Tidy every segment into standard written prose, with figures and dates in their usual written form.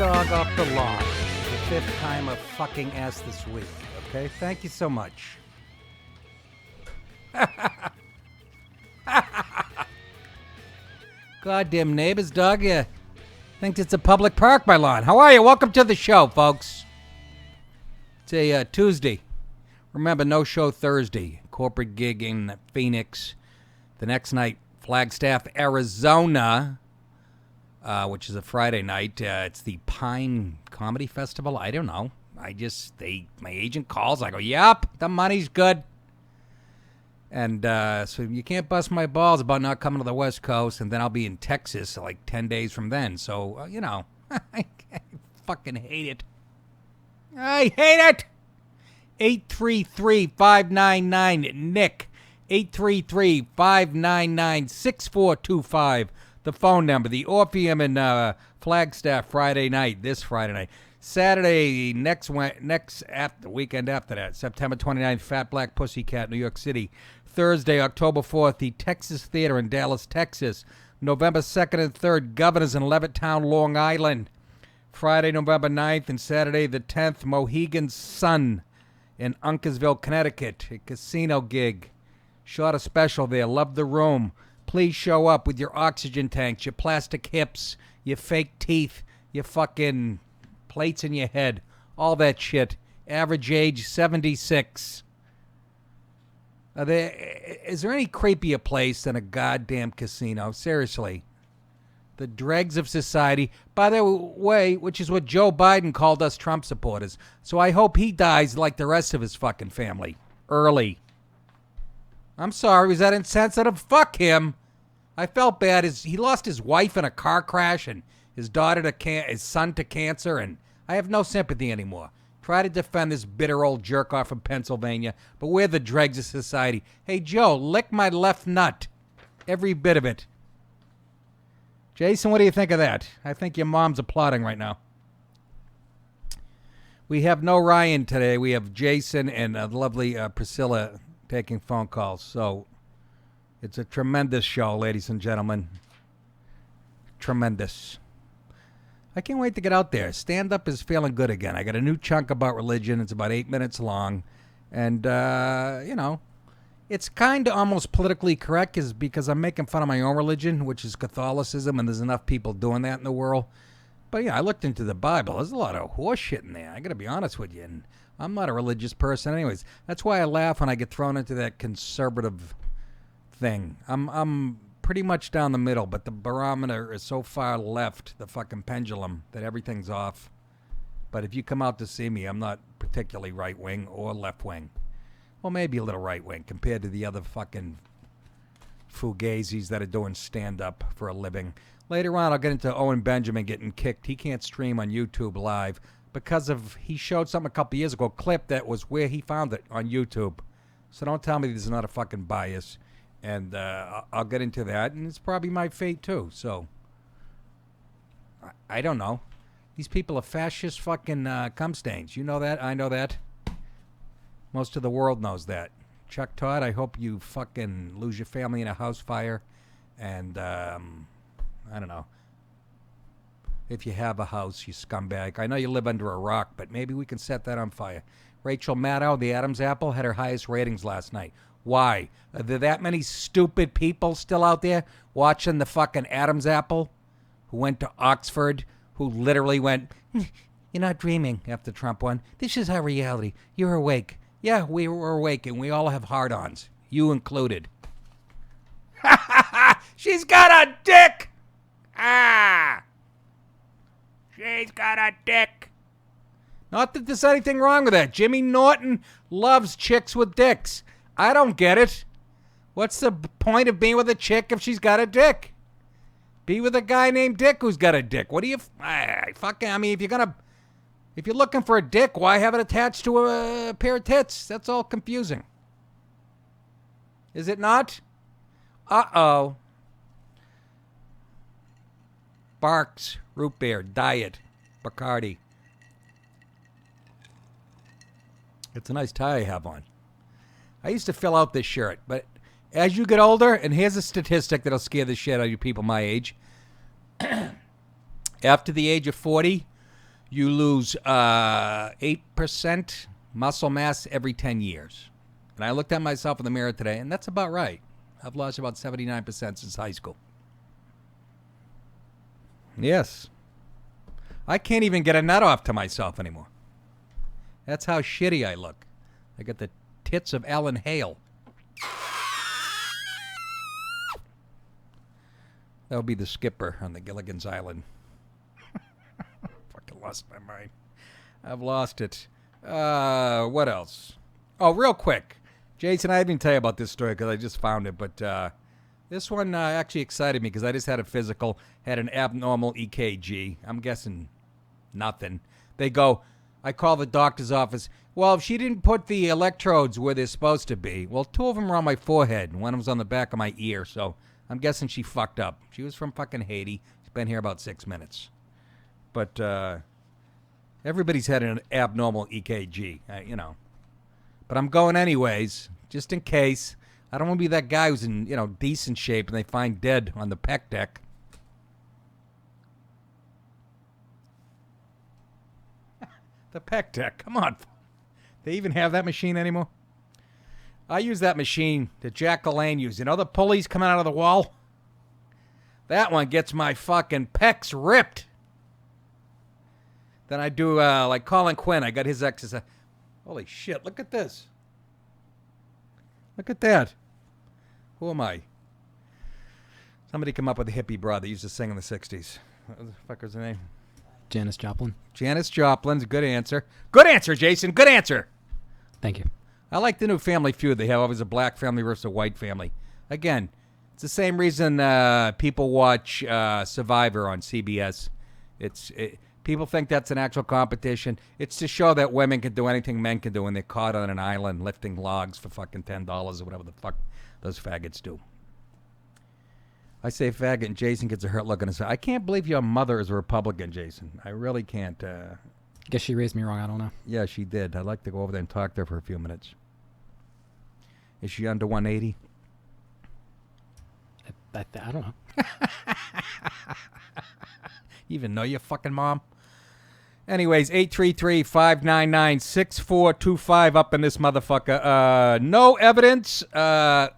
dog off the lawn. The fifth time of fucking ass this week. Okay? Thank you so much. Goddamn neighbors, dog. You think it's a public park, my lawn. How are you? Welcome to the show, folks. It's a Tuesday. Remember, no show Thursday. Corporate gig in Phoenix. The next night, Flagstaff, Arizona, which is a Friday night. It's the Pine Comedy Festival. I don't know. My agent calls. I go, yep, the money's good. And so you can't bust my balls about not coming to the West Coast, and then I'll be in Texas like 10 days from then. So, I fucking hate it. I hate it. 833-599-NICK. 833-599-6425. The phone number. The Orpheum in Flagstaff this Friday night. Saturday, weekend after that, September 29th, Fat Black Pussycat, New York City. Thursday, October 4th, the Texas Theater in Dallas, Texas. November 2nd and 3rd, Governors in Levittown, Long Island. Friday, November 9th, and Saturday, the 10th, Mohegan Sun in Uncasville, Connecticut. A casino gig. Shot a special there. Love the room. Please show up with your oxygen tanks, your plastic hips, your fake teeth, your fucking plates in your head, all that shit. Average age 76. Is there any creepier place than a goddamn casino? Seriously. The dregs of society. By the way, which is what Joe Biden called us Trump supporters. So I hope he dies like the rest of his fucking family. Early. I'm sorry, was that insensitive? Fuck him. I felt bad. He lost his wife in a car crash and his son to cancer, and I have no sympathy anymore. Try to defend this bitter old jerk-off from Pennsylvania, but we're the dregs of society. Hey, Joe, lick my left nut. Every bit of it. Jason, what do you think of that? I think your mom's applauding right now. We have no Ryan today. We have Jason and the lovely Priscilla taking phone calls. So it's a tremendous show, ladies and gentlemen. Tremendous. I can't wait to get out there. Stand-up is feeling good again. I got a new chunk about religion. It's about 8 minutes long. And, it's kind of almost politically correct because I'm making fun of my own religion, which is Catholicism, and there's enough people doing that in the world. But, I looked into the Bible. There's a lot of horse shit in there. I got to be honest with you. And I'm not a religious person anyways. That's why I laugh when I get thrown into that conservative thing. I'm pretty much down the middle, but the barometer is so far left, the fucking pendulum, that everything's off. But if you come out to see me, I'm not particularly right-wing or left-wing. Well, maybe a little right-wing compared to the other fucking fugazis that are doing stand-up for a living. Later on, I'll get into Owen Benjamin getting kicked. He can't stream on YouTube live because he showed something a couple years ago, a clip that was where he found it on YouTube. So don't tell me there's not a fucking bias. And I'll get into that, and it's probably my fate, too. So, I don't know. These people are fascist fucking cum stains. You know that? I know that. Most of the world knows that. Chuck Todd, I hope you fucking lose your family in a house fire. And, I don't know. If you have a house, you scumbag. I know you live under a rock, but maybe we can set that on fire. Rachel Maddow, the Adam's Apple, had her highest ratings last night. Why? Are there that many stupid people still out there watching the fucking Adam's Apple who went to Oxford, who literally went, you're not dreaming after Trump won. This is our reality. You're awake. Yeah, we were awake, and we all have hard-ons. You included. She's got a dick! Ah! She's got a dick. Not that there's anything wrong with that. Jimmy Norton loves chicks with dicks. I don't get it. What's the point of being with a chick if she's got a dick? Be with a guy named Dick who's got a dick. What do you... if you're looking for a dick, why have it attached to a pair of tits? That's all confusing. Is it not? Uh-oh. Barks, root beer, diet, Bacardi. It's a nice tie I have on. I used to fill out this shirt, but as you get older, and here's a statistic that'll scare the shit out of you people my age. After the age of 40, you lose 8% muscle mass every 10 years. And I looked at myself in the mirror today, and that's about right. I've lost about 79% since high school. Yes. I can't even get a nut off to myself anymore. That's how shitty I look. I got the tits of Alan Hale. That'll be the skipper on the Gilligan's Island. Fucking lost my mind. I've lost it. What else? Oh, real quick. Jason, I didn't tell you about this story because I just found it, but this one actually excited me because I just had a physical, had an abnormal EKG. I'm guessing nothing. They go, I call the doctor's office. Well, if she didn't put the electrodes where they're supposed to be, well, 2 of them were on my forehead and one was on the back of my ear, so I'm guessing she fucked up. She was from fucking Haiti. She's been here about 6 minutes. But everybody's had an abnormal EKG, you know. But I'm going anyways, just in case. I don't want to be that guy who's in, decent shape and they find dead on the pec deck. The pec deck, come on. They even have that machine anymore? I use that machine that Jack LaLanne used. You know the pulleys coming out of the wall? That one gets my fucking pecs ripped. Then I do, like Colin Quinn. I got his exercise. Holy shit, look at this. Look at that. Who am I? Somebody come up with a hippie broad that used to sing in the 60s. What the fuck was her name? Janis Joplin. Janis Joplin's a good answer. Good answer, Jason. Good answer. Thank you. I like the new Family Feud. They have always a black family versus a white family. Again, it's the same reason people watch Survivor on CBS. People think that's an actual competition. It's to show that women can do anything men can do when they're caught on an island lifting logs for fucking $10 or whatever the fuck those faggots do. I say faggot and Jason gets a hurt look on his face. I can't believe your mother is a Republican, Jason. I really can't. Guess she raised me wrong. I don't know. Yeah, she did. I'd like to go over there and talk to her for a few minutes. Is she under 180? I don't know. You even know your fucking mom? Anyways, 833-599-6425 up in this motherfucker. No evidence of...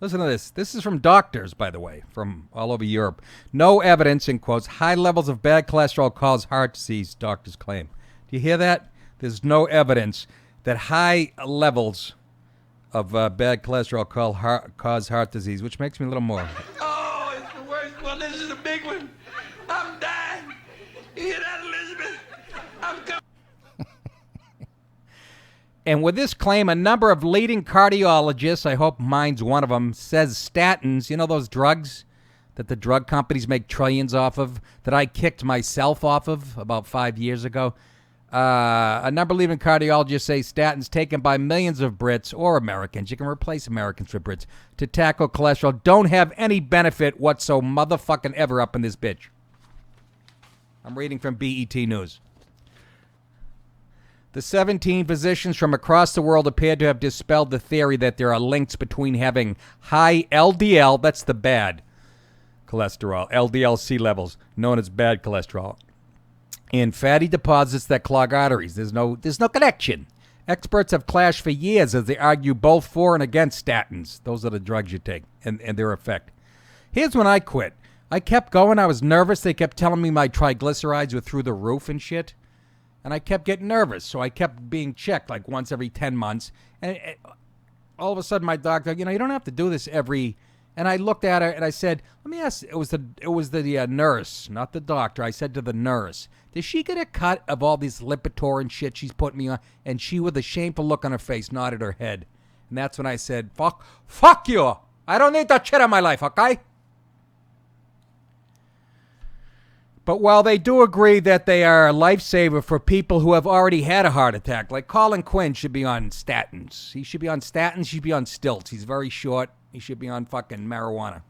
Listen to this. This is from doctors, by the way, from all over Europe. No evidence, in quotes, high levels of bad cholesterol cause heart disease, doctors claim. Do you hear that? There's no evidence that high levels of bad cholesterol cause heart disease, which makes me a little more. Oh, it's the worst one. This is a big one. I'm dying. You hear that, Elizabeth? I'm coming. And with this claim, a number of leading cardiologists, I hope mine's one of them, says statins, you know those drugs that the drug companies make trillions off of, that I kicked myself off of about 5 years ago. A number of leading cardiologists say statins taken by millions of Brits or Americans, you can replace Americans for Brits, to tackle cholesterol don't have any benefit whatsoever motherfucking ever up in this bitch. I'm reading from BET News. The 17 physicians from across the world appear to have dispelled the theory that there are links between having high LDL, that's the bad cholesterol, LDL-C levels, known as bad cholesterol, and fatty deposits that clog arteries. There's no connection. Experts have clashed for years as they argue both for and against statins. Those are the drugs you take and their effect. Here's when I quit. I kept going. I was nervous. They kept telling me my triglycerides were through the roof and shit. And I kept getting nervous, so I kept being checked like once every 10 months. And all of a sudden, my doctor, you don't have to do this every. And I looked at her and I said, "Let me ask." It was the nurse, not the doctor. I said to the nurse, "Does she get a cut of all these Lipitor and shit she's putting me on?" And she, with a shameful look on her face, nodded her head. And that's when I said, "Fuck you! I don't need that shit in my life, okay?" But while they do agree that they are a lifesaver for people who have already had a heart attack, like Colin Quinn should be on statins. He should be on statins. He should be on stilts. He's very short. He should be on fucking marijuana.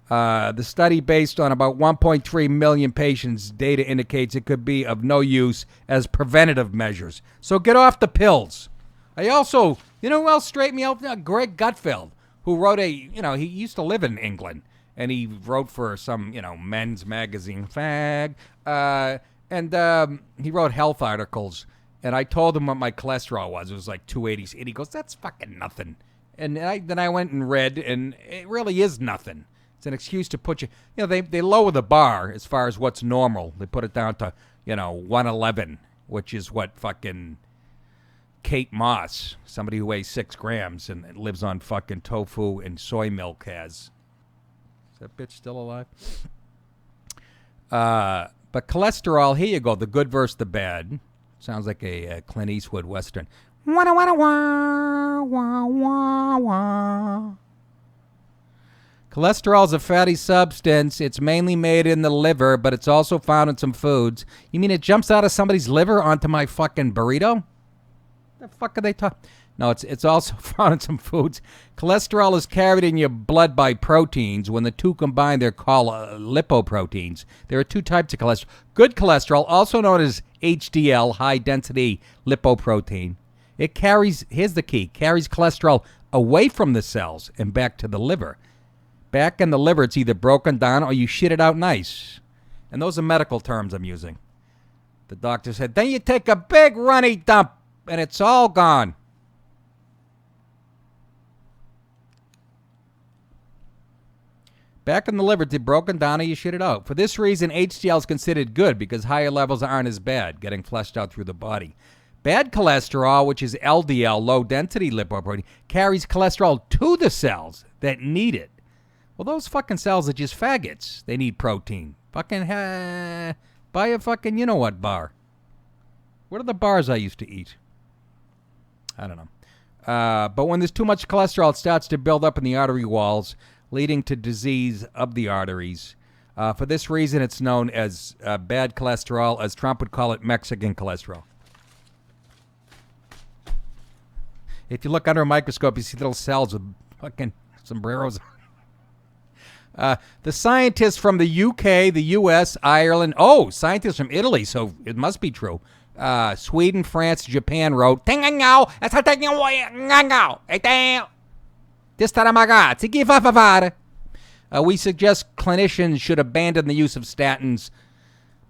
The study, based on about 1.3 million patients, data indicates it could be of no use as preventative measures. So get off the pills. I also, who else straightened me out? Greg Gutfeld, who wrote he used to live in England. and he wrote for some, men's magazine, fag, and he wrote health articles, and I told him what my cholesterol was. It was like 280, and he goes, that's fucking nothing. And then I went and read, and it really is nothing. It's an excuse to put you, they lower the bar as far as what's normal. They put it down to, 111, which is what fucking Kate Moss, somebody who weighs 6 grams and lives on fucking tofu and soy milk has. Is that bitch still alive? But cholesterol, here you go. The good versus the bad. Sounds like a Clint Eastwood Western. Wah, wah, wah, wah, wah, wah. Cholesterol is a fatty substance. It's mainly made in the liver, but it's also found in some foods. You mean it jumps out of somebody's liver onto my fucking burrito? The fuck are they talking? No, it's also found in some foods. Cholesterol is carried in your blood by proteins. When the two combine, they're called lipoproteins. There are 2 types of cholesterol. Good cholesterol, also known as HDL, high-density lipoprotein. It carries, here's the key, carries cholesterol away from the cells and back to the liver. Back in the liver, it's either broken down or you shit it out nice. And those are medical terms I'm using. The doctor said, then you take a big runny dump and it's all gone. Back in the liver, it's broken down or you shit it out. For this reason, HDL is considered good because higher levels aren't as bad, getting flushed out through the body. Bad cholesterol, which is LDL, low-density lipoprotein, carries cholesterol to the cells that need it. Well, those fucking cells are just faggots. They need protein. Fucking buy a fucking you-know-what bar. What are the bars I used to eat? I don't know. But when there's too much cholesterol, it starts to build up in the artery walls, leading to disease of the arteries. For this reason, it's known as bad cholesterol, as Trump would call it Mexican cholesterol. If you look under a microscope, you see little cells with fucking sombreros. The scientists from the UK, the US, Ireland, scientists from Italy, so it must be true. Sweden, France, Japan wrote, we suggest clinicians should abandon the use of statins.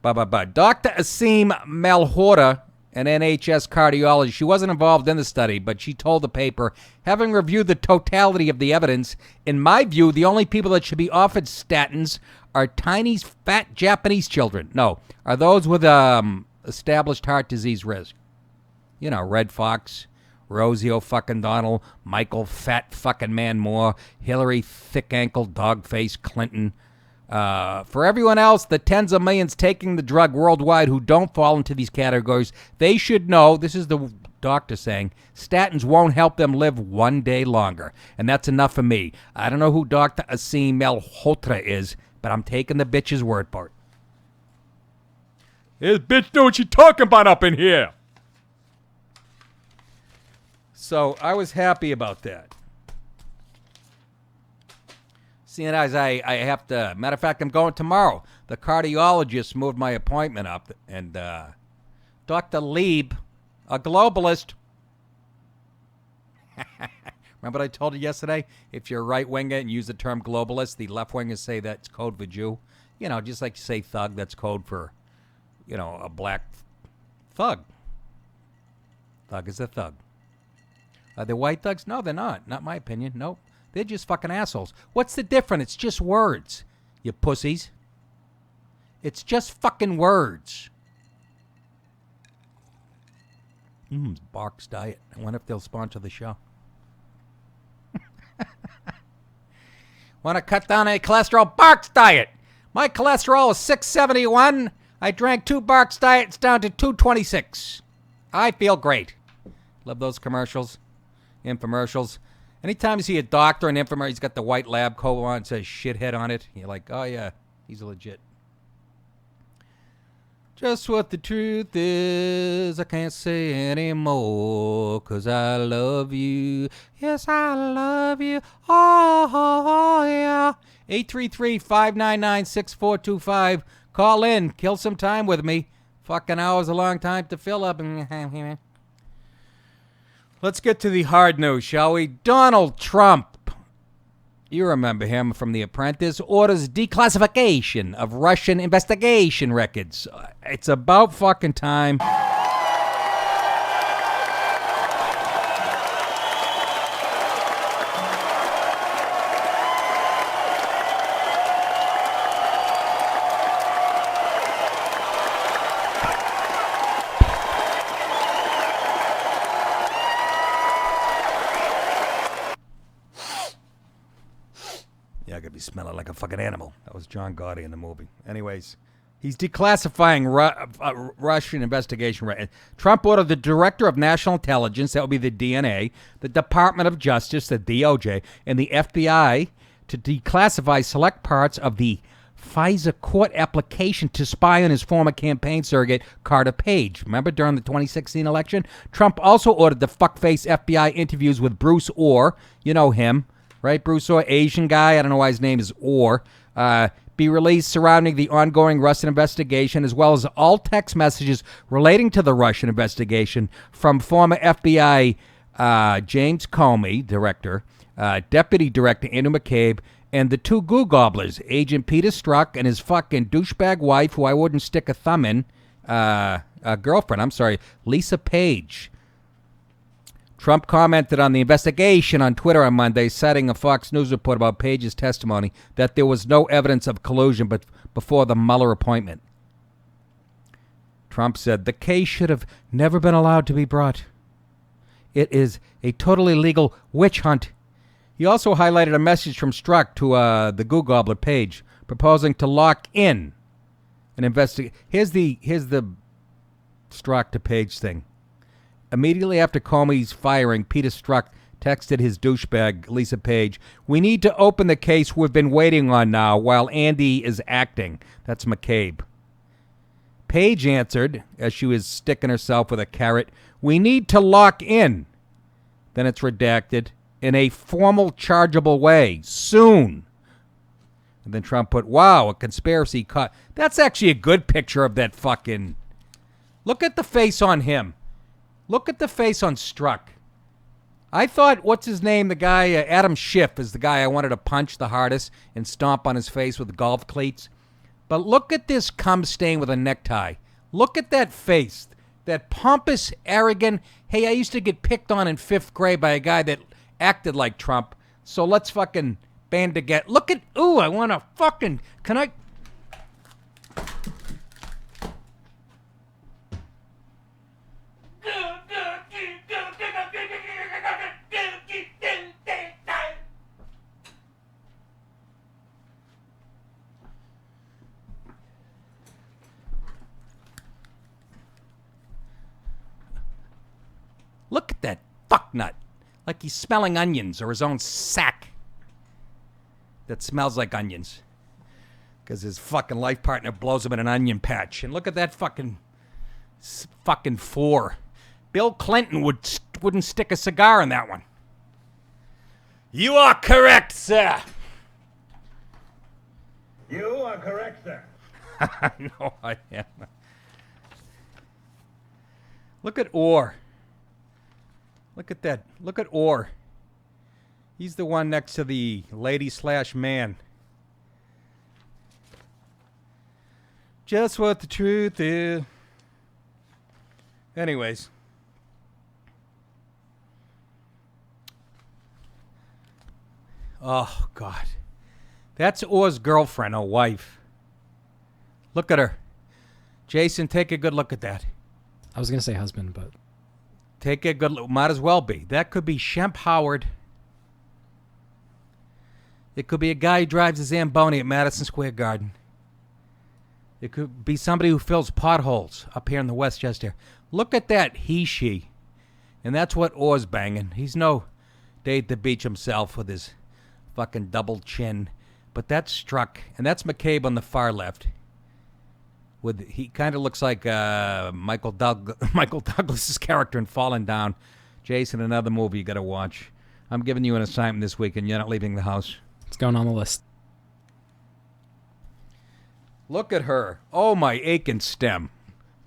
Dr. Asim Malhotra, an NHS cardiologist, she wasn't involved in the study, but she told the paper, having reviewed the totality of the evidence, in my view, the only people that should be offered statins are tiny, fat Japanese children. No, are those with established heart disease risk. Red Fox, Rosie O'Fucking-Donald, Michael Fat Fucking Man Moore, Hillary Thick Ankle Dog Face Clinton. For everyone else, the tens of millions taking the drug worldwide who don't fall into these categories, they should know, this is the doctor saying, statins won't help them live one day longer. And that's enough for me. I don't know who Dr. Asim Malhotra is, but I'm taking the bitch's word for it. This bitch know what she's talking about up in here. So I was happy about that. Seeing as I have to, matter of fact, I'm going tomorrow. The cardiologist moved my appointment up, and Dr. Lieb, a globalist. Remember what I told you yesterday? If you're a right-winger and use the term globalist, the left-wingers say that's code for Jew. Just like you say thug, that's code for, a black thug. Thug is a thug. Are they white thugs? No, they're not. Not my opinion. Nope. They're just fucking assholes. What's the difference? It's just words, you pussies. It's just fucking words. Barks Diet. I wonder if they'll sponsor the show. Want to cut down a cholesterol? Barks Diet. My cholesterol is 671. I drank 2 Barks Diet. It's down to 226. I feel great. Love those commercials. Infomercials. Anytime you see a doctor in an infomercial, he's got the white lab coat on, it says shithead on it. You're like, oh yeah, he's legit. Just what the truth is, I can't say anymore, 'cause I love you. Yes, I love you. Oh yeah. 833-599-6425. Call in. Kill some time with me. Fucking hour's a long time to fill up. Let's get to the hard news, shall we? Donald Trump You remember him from The Apprentice. Orders declassification of Russian investigation records. It's about fucking time. Yeah, I could be smelling like a fucking animal. That was John Gotti in the movie. Anyways, he's declassifying Russian investigation. Trump ordered the Director of National Intelligence, that would be the DNA, the Department of Justice, the DOJ, and the FBI to declassify select parts of the FISA court application to spy on his former campaign surrogate, Carter Page. Remember during the 2016 election? Trump also ordered the fuckface FBI interviews with Bruce Orr. You know him. Right, Bruce Orr, Asian guy. I don't know why his name is Orr. Be released surrounding the ongoing Russian investigation, as well as all text messages relating to the Russian investigation from former FBI James Comey, director, Deputy Director Andrew McCabe, and the two goo gobblers, Agent Peter Strzok and his fucking douchebag wife, who I wouldn't stick a thumb in, girlfriend, Lisa Page. Trump commented on the investigation on Twitter on Monday, citing a Fox News report about Page's testimony that there was no evidence of collusion before the Mueller appointment. Trump said the case should have never been allowed to be brought. It is a totally legal witch hunt. He also highlighted a message from Strzok to the Goo Gobbler Page, proposing to lock in an investigation. Here's the Strzok to Page thing. Immediately after Comey's firing, Peter Strzok texted his douchebag, Lisa Page, "We need to open the case we've been waiting on now while Andy is acting." That's McCabe. Page answered, as she was sticking herself with a carrot, "We need to lock in." Then it's redacted, "in a formal, chargeable way, soon." And then Trump put, "Wow, a conspiracy cut." That's actually a good picture of that fucking... Look at the face on him. Look at the face on Strzok. I thought, what's his name? The guy, Adam Schiff, is the guy I wanted to punch the hardest and stomp on his face with golf cleats. But look at this cum stain with a necktie. Look at that face. That pompous, arrogant, hey, I used to get picked on in 5th grade by a guy that acted like Trump, so let's fucking band together. Look at, ooh, I want to fucking, can I... Look at that fucknut. Like he's smelling onions or his own sack that smells like onions. Because his fucking life partner blows him in an onion patch. And look at that fucking four. Bill Clinton wouldn't stick a cigar in that one. You are correct, sir. You are correct, sir. No, I am. Look at Orr. Look at that. Look at Orr. He's the one next to the lady/man. Just what the truth is. Anyways. Oh, God. That's Orr's girlfriend or wife. Look at her. Jason, take a good look at that. I was going to say husband, but... Take a good look. Might as well be. That could be Shemp Howard. It could be a guy who drives a Zamboni at Madison Square Garden. It could be somebody who fills potholes up here in the Westchester. Look at that he/she. And that's what Orr's banging. He's no Dave the Beach himself with his fucking double chin. But that's Strzok. And that's McCabe on the far left. He kind of looks like Michael Douglas's character in Falling Down. Jason, another movie you got to watch. I'm giving you an assignment this week, and you're not leaving the house. It's going on the list. Look at her. Oh, my aching stem.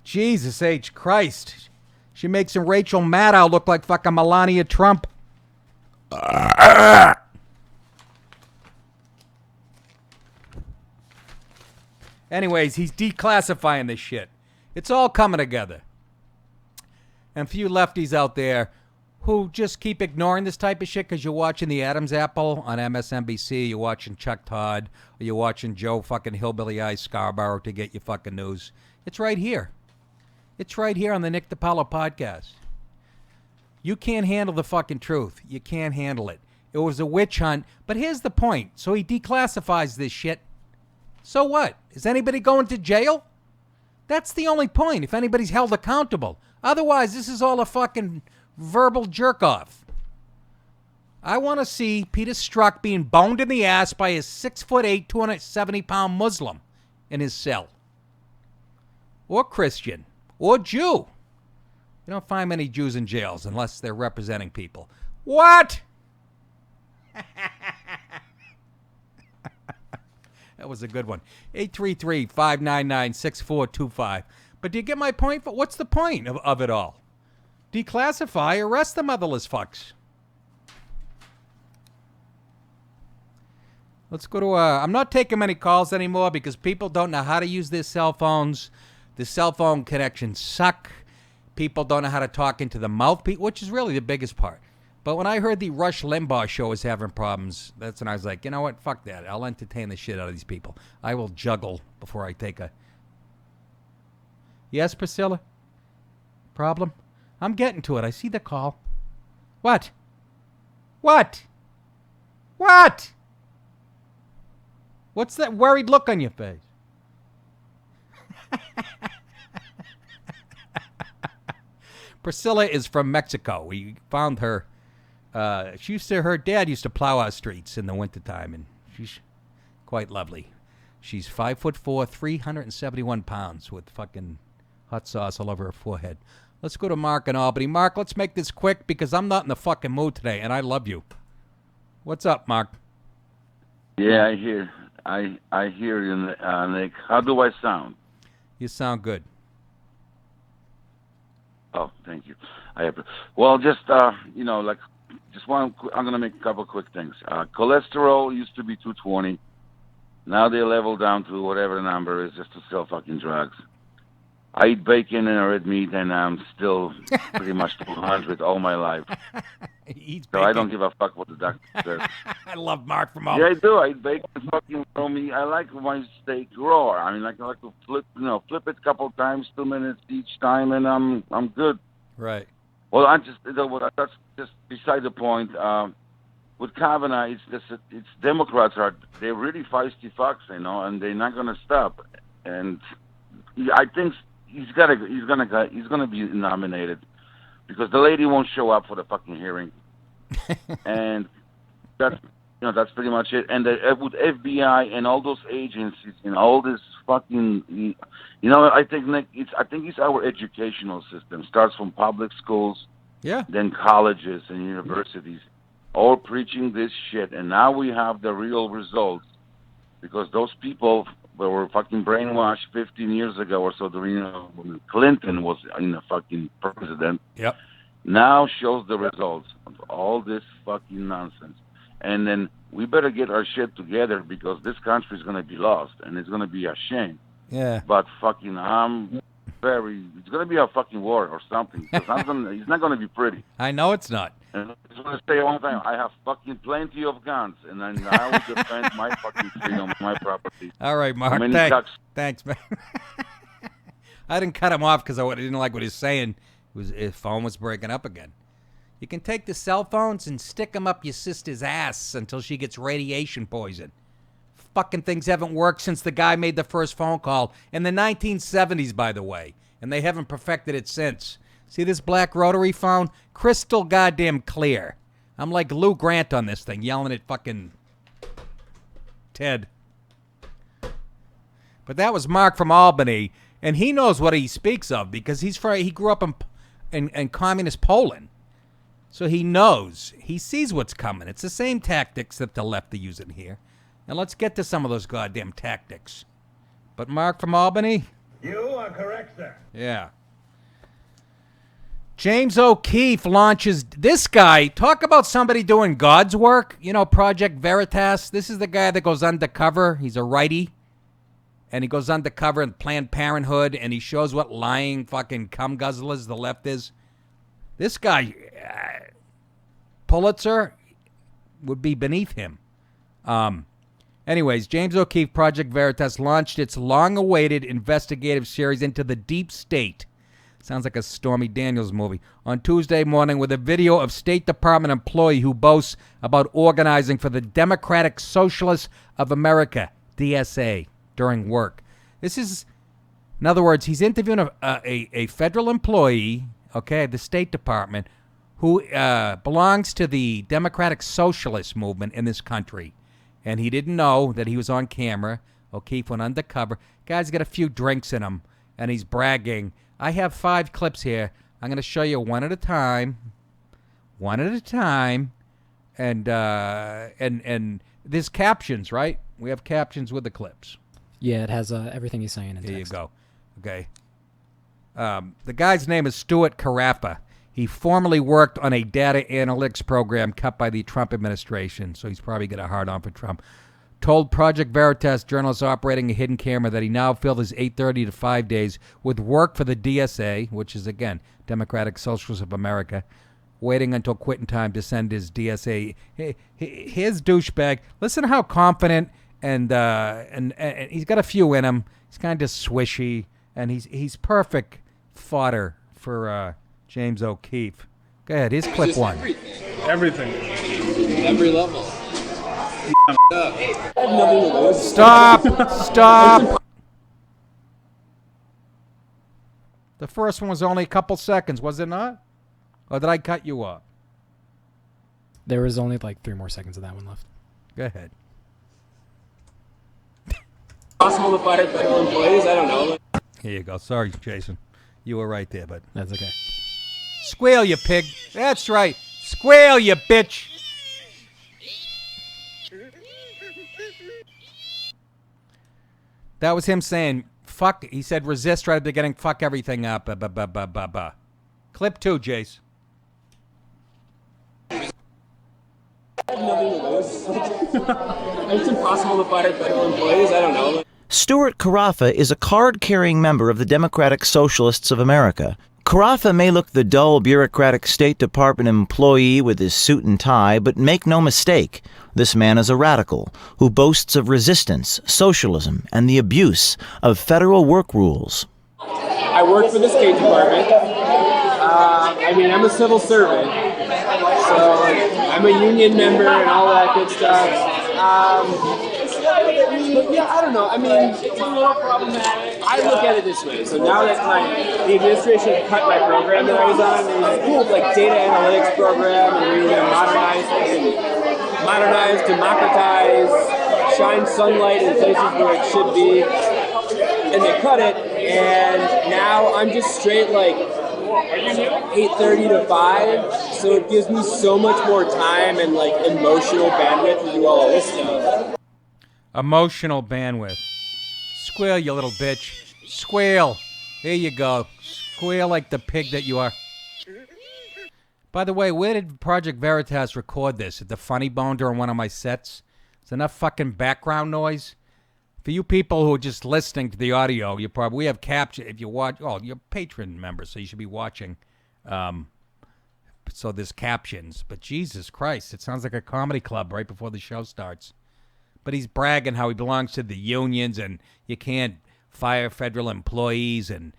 Jesus H. Christ. She makes him Rachel Maddow look like fucking Melania Trump. Anyways, he's declassifying this shit. It's all coming together. And for you lefties out there who just keep ignoring this type of shit because you're watching the Adam's Apple on MSNBC, you're watching Chuck Todd, or you're watching Joe fucking Hillbilly Eyes Scarborough to get your fucking news. It's right here. It's right here on the Nick DiPaolo podcast. You can't handle the fucking truth. You can't handle it. It was a witch hunt. But here's the point. So he declassifies this shit. So what? Is anybody going to jail? That's the only point, if anybody's held accountable. Otherwise, this is all a fucking verbal jerk-off. I want to see Peter Strzok being boned in the ass by a 6'8", 270-pound Muslim in his cell. Or Christian. Or Jew. You don't find many Jews in jails unless they're representing people. What? That was a good one. 833-599-6425. But do you get my point? What's the point of it all? Declassify, arrest the motherless fucks. Let's go to, I'm not taking many calls anymore because people don't know how to use their cell phones. The cell phone connections suck. People don't know how to talk into the mouthpiece, which is really the biggest part. But when I heard the Rush Limbaugh show was having problems, that's when I was like, you know what? Fuck that. I'll entertain the shit out of these people. I will juggle before I take a... Yes, Priscilla? Problem? I'm getting to it. I see the call. What? What? What? What's that worried look on your face? Priscilla is from Mexico. We found her. Her dad used to plow our streets in the wintertime, and she's quite lovely. She's 5'4", 371 pounds with fucking hot sauce all over her forehead. Let's go to Mark in Albany. Mark, let's make this quick because I'm not in the fucking mood today, and I love you. What's up, Mark? Yeah, I hear you, Nick. How do I sound? You sound good. Oh, thank you. Well, just I'm going to make a couple quick things. Cholesterol used to be 220. Now they level down to whatever the number is just to sell fucking drugs. I eat bacon and red meat, and I'm still pretty much 200 all my life. So I don't give a fuck what the doctor says. I love Mark from all. Yeah, I do. I eat bacon fucking for me. I like my steak raw. I mean, I like to flip it a couple times, 2 minutes each time, and I'm good. Right. Well, that's just beside the point. With Kavanaugh, it's Democrats they're really feisty fucks, and they're not gonna stop. And I think he's gonna be nominated because the lady won't show up for the fucking hearing, and that's pretty much it. And with FBI and all those agencies and all this fucking, I think Nick, it's our educational system starts from public schools, then colleges and universities, all preaching this shit, and now we have the real results because those people that were fucking brainwashed 15 years ago or so during when Clinton was fucking president. Yep. Now shows the results of all this fucking nonsense. And then we better get our shit together because this country is going to be lost and it's going to be a shame. Yeah. But fucking, it's going to be a fucking war or something. It's not going to be pretty. I know it's not. And I just want to say one thing. I have fucking plenty of guns, and I will defend my fucking freedom, my property. All right, Mark. Thanks, man. I didn't cut him off because I didn't like what he was saying. His phone was breaking up again. You can take the cell phones and stick them up your sister's ass until she gets radiation poison. Fucking things haven't worked since the guy made the first phone call in the 1970s, by the way, and they haven't perfected it since. See this black rotary phone? Crystal goddamn clear. I'm like Lou Grant on this thing, yelling at fucking Ted. But that was Mark from Albany, and he knows what he speaks of because he grew up in communist Poland. So he knows. He sees what's coming. It's the same tactics that the left are using here. And let's get to some of those goddamn tactics. But Mark from Albany? You are correct, sir. Yeah. James O'Keefe launches this guy. Talk about somebody doing God's work. Project Veritas. This is the guy that goes undercover. He's a righty. and he goes undercover in Planned Parenthood, and he shows what lying fucking cum guzzlers the left is. This guy, Pulitzer, would be beneath him. Anyways, James O'Keefe Project Veritas launched its long-awaited investigative series into the deep state. Sounds like a Stormy Daniels movie. On Tuesday morning with a video of State Department employee who boasts about organizing for the Democratic Socialists of America, DSA, during work. This is, in other words, he's interviewing a federal employee, okay, the State Department, who belongs to the Democratic Socialist movement in this country. And he didn't know that he was on camera. O'Keefe went undercover. Guy's got a few drinks in him, and he's bragging. I have 5 clips here. I'm going to show you one at a time. One at a time. And there's captions, right? We have captions with the clips. Yeah, it has everything he's saying in text. There you go. Okay. The guy's name is Stuart Carafa. He formerly worked on a data analytics program cut by the Trump administration, so he's probably got a hard-on for Trump. Told Project Veritas journalists operating a hidden camera that he now filled his 8:30 to 5 days with work for the DSA, which is, again, Democratic Socialists of America, waiting until quitting time to send his DSA. Here's Douchebag. Listen to how confident and he's got a few in him. He's kind of swishy, and he's perfect fodder for James O'Keefe. Go ahead. Here's clip 1. Everything. Every level. Stop! Stop! The first one was only a couple seconds, was it not? Or did I cut you off? There was only like 3 more seconds of that one left. Go ahead. Possible to fire federal employees? I don't know. Here you go. Sorry, Jason. You were right there, but... That's okay. Squeal, you pig. That's right. Squeal, you bitch. That was him saying, fuck. He said resist right at the beginning. Fuck everything up. Clip 2, Jace. I have nothing to lose. It's impossible to fire federal employees? I don't know. Stuart Carafa is a card-carrying member of the Democratic Socialists of America. Carafa may look the dull, bureaucratic State Department employee with his suit and tie, but make no mistake, this man is a radical who boasts of resistance, socialism, and the abuse of federal work rules. I work for the State Department. I'm a civil servant, so I'm a union member and all that good stuff. Yeah, I don't know. It's a little problematic. I look at it this way. So now that the administration cut my program that I was on, it was cool, like data analytics program, and we were going to modernize, democratize, shine sunlight in places where it should be, and they cut it, and now I'm just straight like 8:30 to 5, so it gives me so much more time and like emotional bandwidth to do all of this stuff. Emotional bandwidth. Squeal, you little bitch. Squeal. There you go. Squeal like the pig that you are. By the way, where did Project Veritas record this? At the Funny Bone during one of my sets? Is enough fucking background noise? For you people who are just listening to the audio, we have capture. If you watch, you're patron members, so you should be watching. So there's captions. But Jesus Christ, it sounds like a comedy club right before the show starts. But he's bragging how he belongs to the unions and you can't fire federal employees and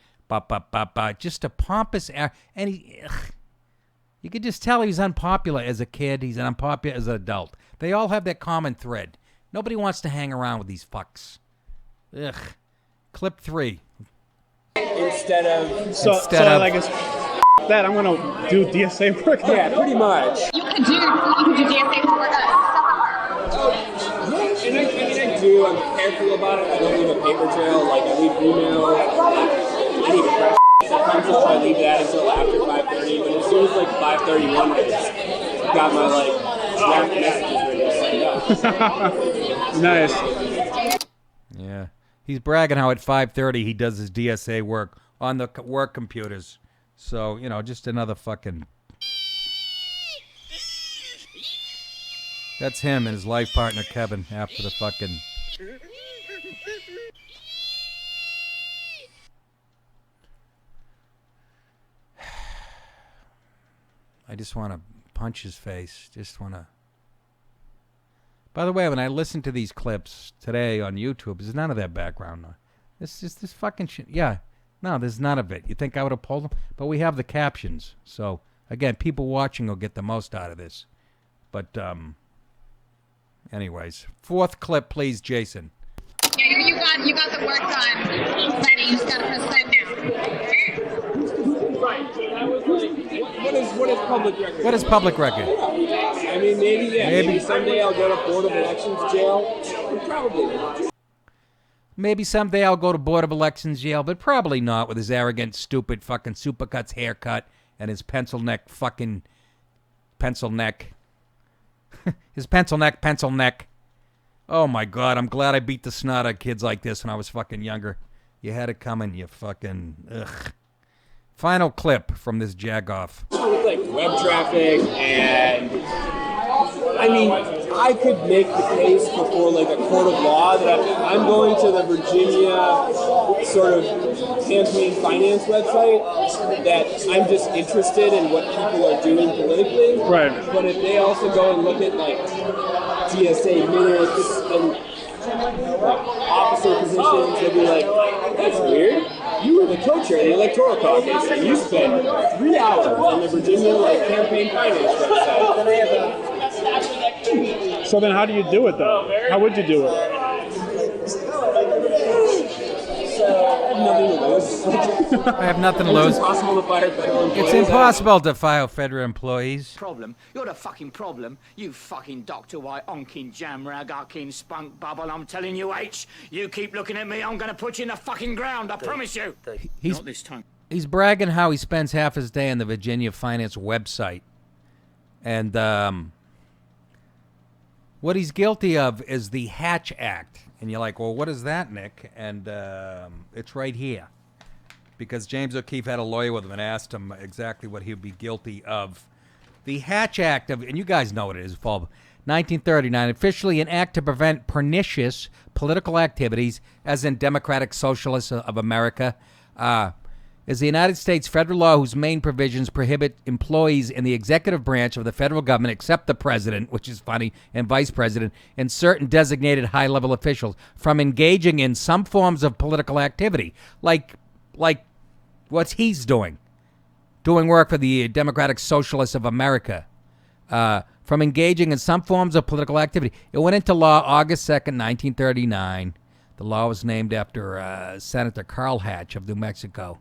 just a pompous and you could just tell he's unpopular as a kid. He's unpopular as an adult. They all have that common thread. Nobody wants to hang around with these fucks. Ugh. Clip 3. Instead of that, I'm gonna do DSA work. yeah, pretty much. You can do DSA for us. And I do. I'm careful about it. I don't leave a paper trail. Like, I leave emails. I need fresh. Sometimes I'll try to leave that until after 5:30. But as soon as, 5:31 hits, I've got my, draft messages ready to send up. Nice. Yeah. He's bragging how at 5:30 he does his DSA work on the work computers. So, just another fucking... That's him and his life partner, Kevin, after the fucking... I just want to punch his face. Just want to. By the way, when I listen to these clips today on YouTube, there's none of that background noise. It's just this fucking shit. Yeah. No, there's none of it. You think I would have pulled them? But we have the captions. So, again, people watching will get the most out of this. But, anyways. Fourth clip, please, Jason. Yeah, you got the work done. Ready, you just gotta press send now. Right. So that was like, what is public record? What is public record? I mean, maybe someday I'll go to Board of Elections jail. Probably not. Maybe someday I'll go to Board of Elections jail, but probably not with his arrogant, stupid fucking Supercuts haircut and his pencil neck. His pencil neck. Oh my God, I'm glad I beat the snot out of kids like this when I was fucking younger. You had it coming, you fucking, ugh. Final clip from this jagoff. With like web traffic and, I mean, I could make the case before like a court of law that I'm going to the Virginia sort of campaign finance website that I'm just interested in what people are doing politically. Right. But if they also go and look at like TSA minutes and officer positions, they'll be like, that's weird. You were the co-chair of the Electoral Caucus, and you spent 3 hours on the Virginia campaign finance website. So then how do you do it, though? How would you do it? I have nothing to lose. It's impossible to fire federal employees. It's impossible to fire federal employees. Problem. You're the fucking problem. You fucking Dr. White, onkin jamrag, ucking spunk bubble. I'm telling you, H. You keep looking at me, I'm gonna put you in the fucking ground. I promise you. Not this time. He's bragging how he spends half his day on the Virginia Finance website. And what he's guilty of is the Hatch Act. And you're like, well, what is that, Nick? And it's right here. Because James O'Keefe had a lawyer with him and asked him exactly what he would be guilty of. The Hatch Act, and you guys know what it is, 1939, officially an act to prevent pernicious political activities, as in Democratic Socialists of America, is the United States federal law whose main provisions prohibit employees in the executive branch of the federal government, except the president, which is funny, and vice president, and certain designated high-level officials, from engaging in some forms of political activity, like what he's doing work for the Democratic Socialists of America, from engaging in some forms of political activity. It went into law August 2nd, 1939. The law was named after Senator Carl Hatch of New Mexico.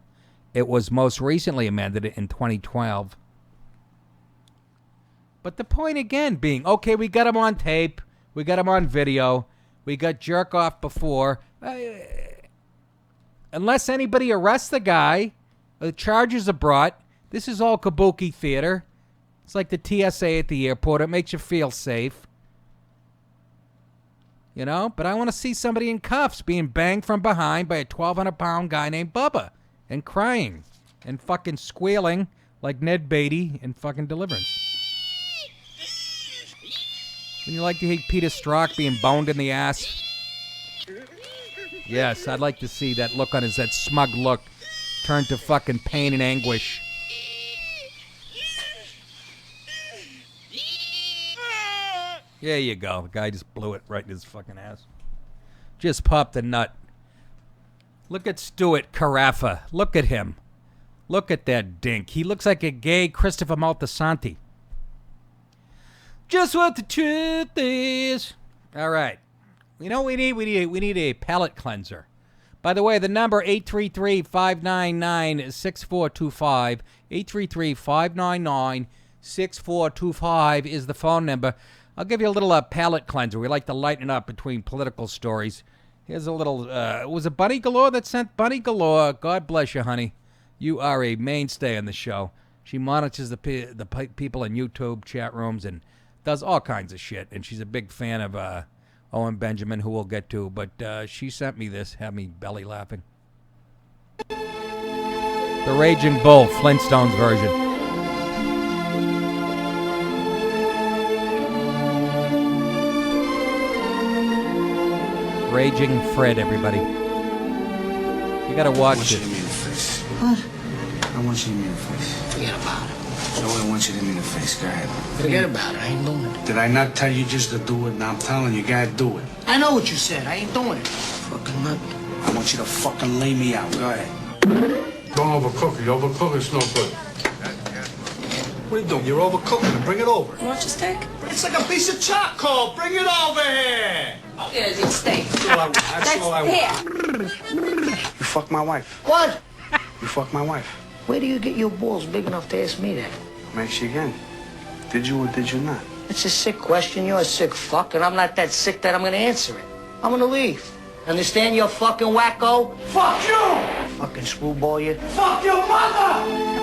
It was most recently amended in 2012. But the point again being, okay, we got him on tape. We got him on video. We got jerk off before. Unless anybody arrests the guy, the charges are brought. This is all kabuki theater. It's like the TSA at the airport. It makes you feel safe. You know? But I want to see somebody in cuffs being banged from behind by a 1,200-pound guy named Bubba. And crying. And fucking squealing like Ned Beatty in fucking Deliverance. Wouldn't you like to hear Peter Strzok being boned in the ass? Yes, I'd like to see that look on his, that smug look, turn to fucking pain and anguish. There you go. The guy just blew it right in his fucking ass. Just popped a nut. Look at Stuart Carafa. Look at him. Look at that dink. He looks like a gay Christopher Moltisanti. Just what the truth is. All right. You know what we need? We need a palate cleanser. By the way, the number 833-599-6425. 833-599-6425 is the phone number. I'll give you a little palate cleanser. We like to lighten up between political stories. Here's a little, was it Bunny Galore that sent? Bunny Galore, God bless you, honey. You are a mainstay on the show. She monitors the people in YouTube chat rooms and does all kinds of shit. And she's a big fan of Owen Benjamin, who we'll get to. But she sent me this, had me belly laughing. The Raging Bull, Flintstones version. Raging Fred, everybody. You gotta watch it. What? I want you to meet him first. Forget about it. So I want you to hit me in the face. Go ahead. Forget about it. I ain't doing it. Did I not tell you just to do it? Now I'm telling you, gotta do it. I know what you said. I ain't doing it. Fucking nut. I want you to fucking lay me out. Go ahead. Don't overcook it. Overcook it's no good. What are you doing? You're overcooking it. Bring it over. You want your steak? It's like a piece of charcoal. Bring it over here. Here's your steak. That's all I want. Here. You fuck my wife. What? You fuck my wife. Where do you get your balls big enough to ask me that? Makes you again. Did you or did you not? It's a sick question. You're a sick fuck, and I'm not that sick that I'm gonna answer it. I'm gonna leave. Understand, you fucking wacko? Fuck you! Fucking screwball, you. Fuck your mother!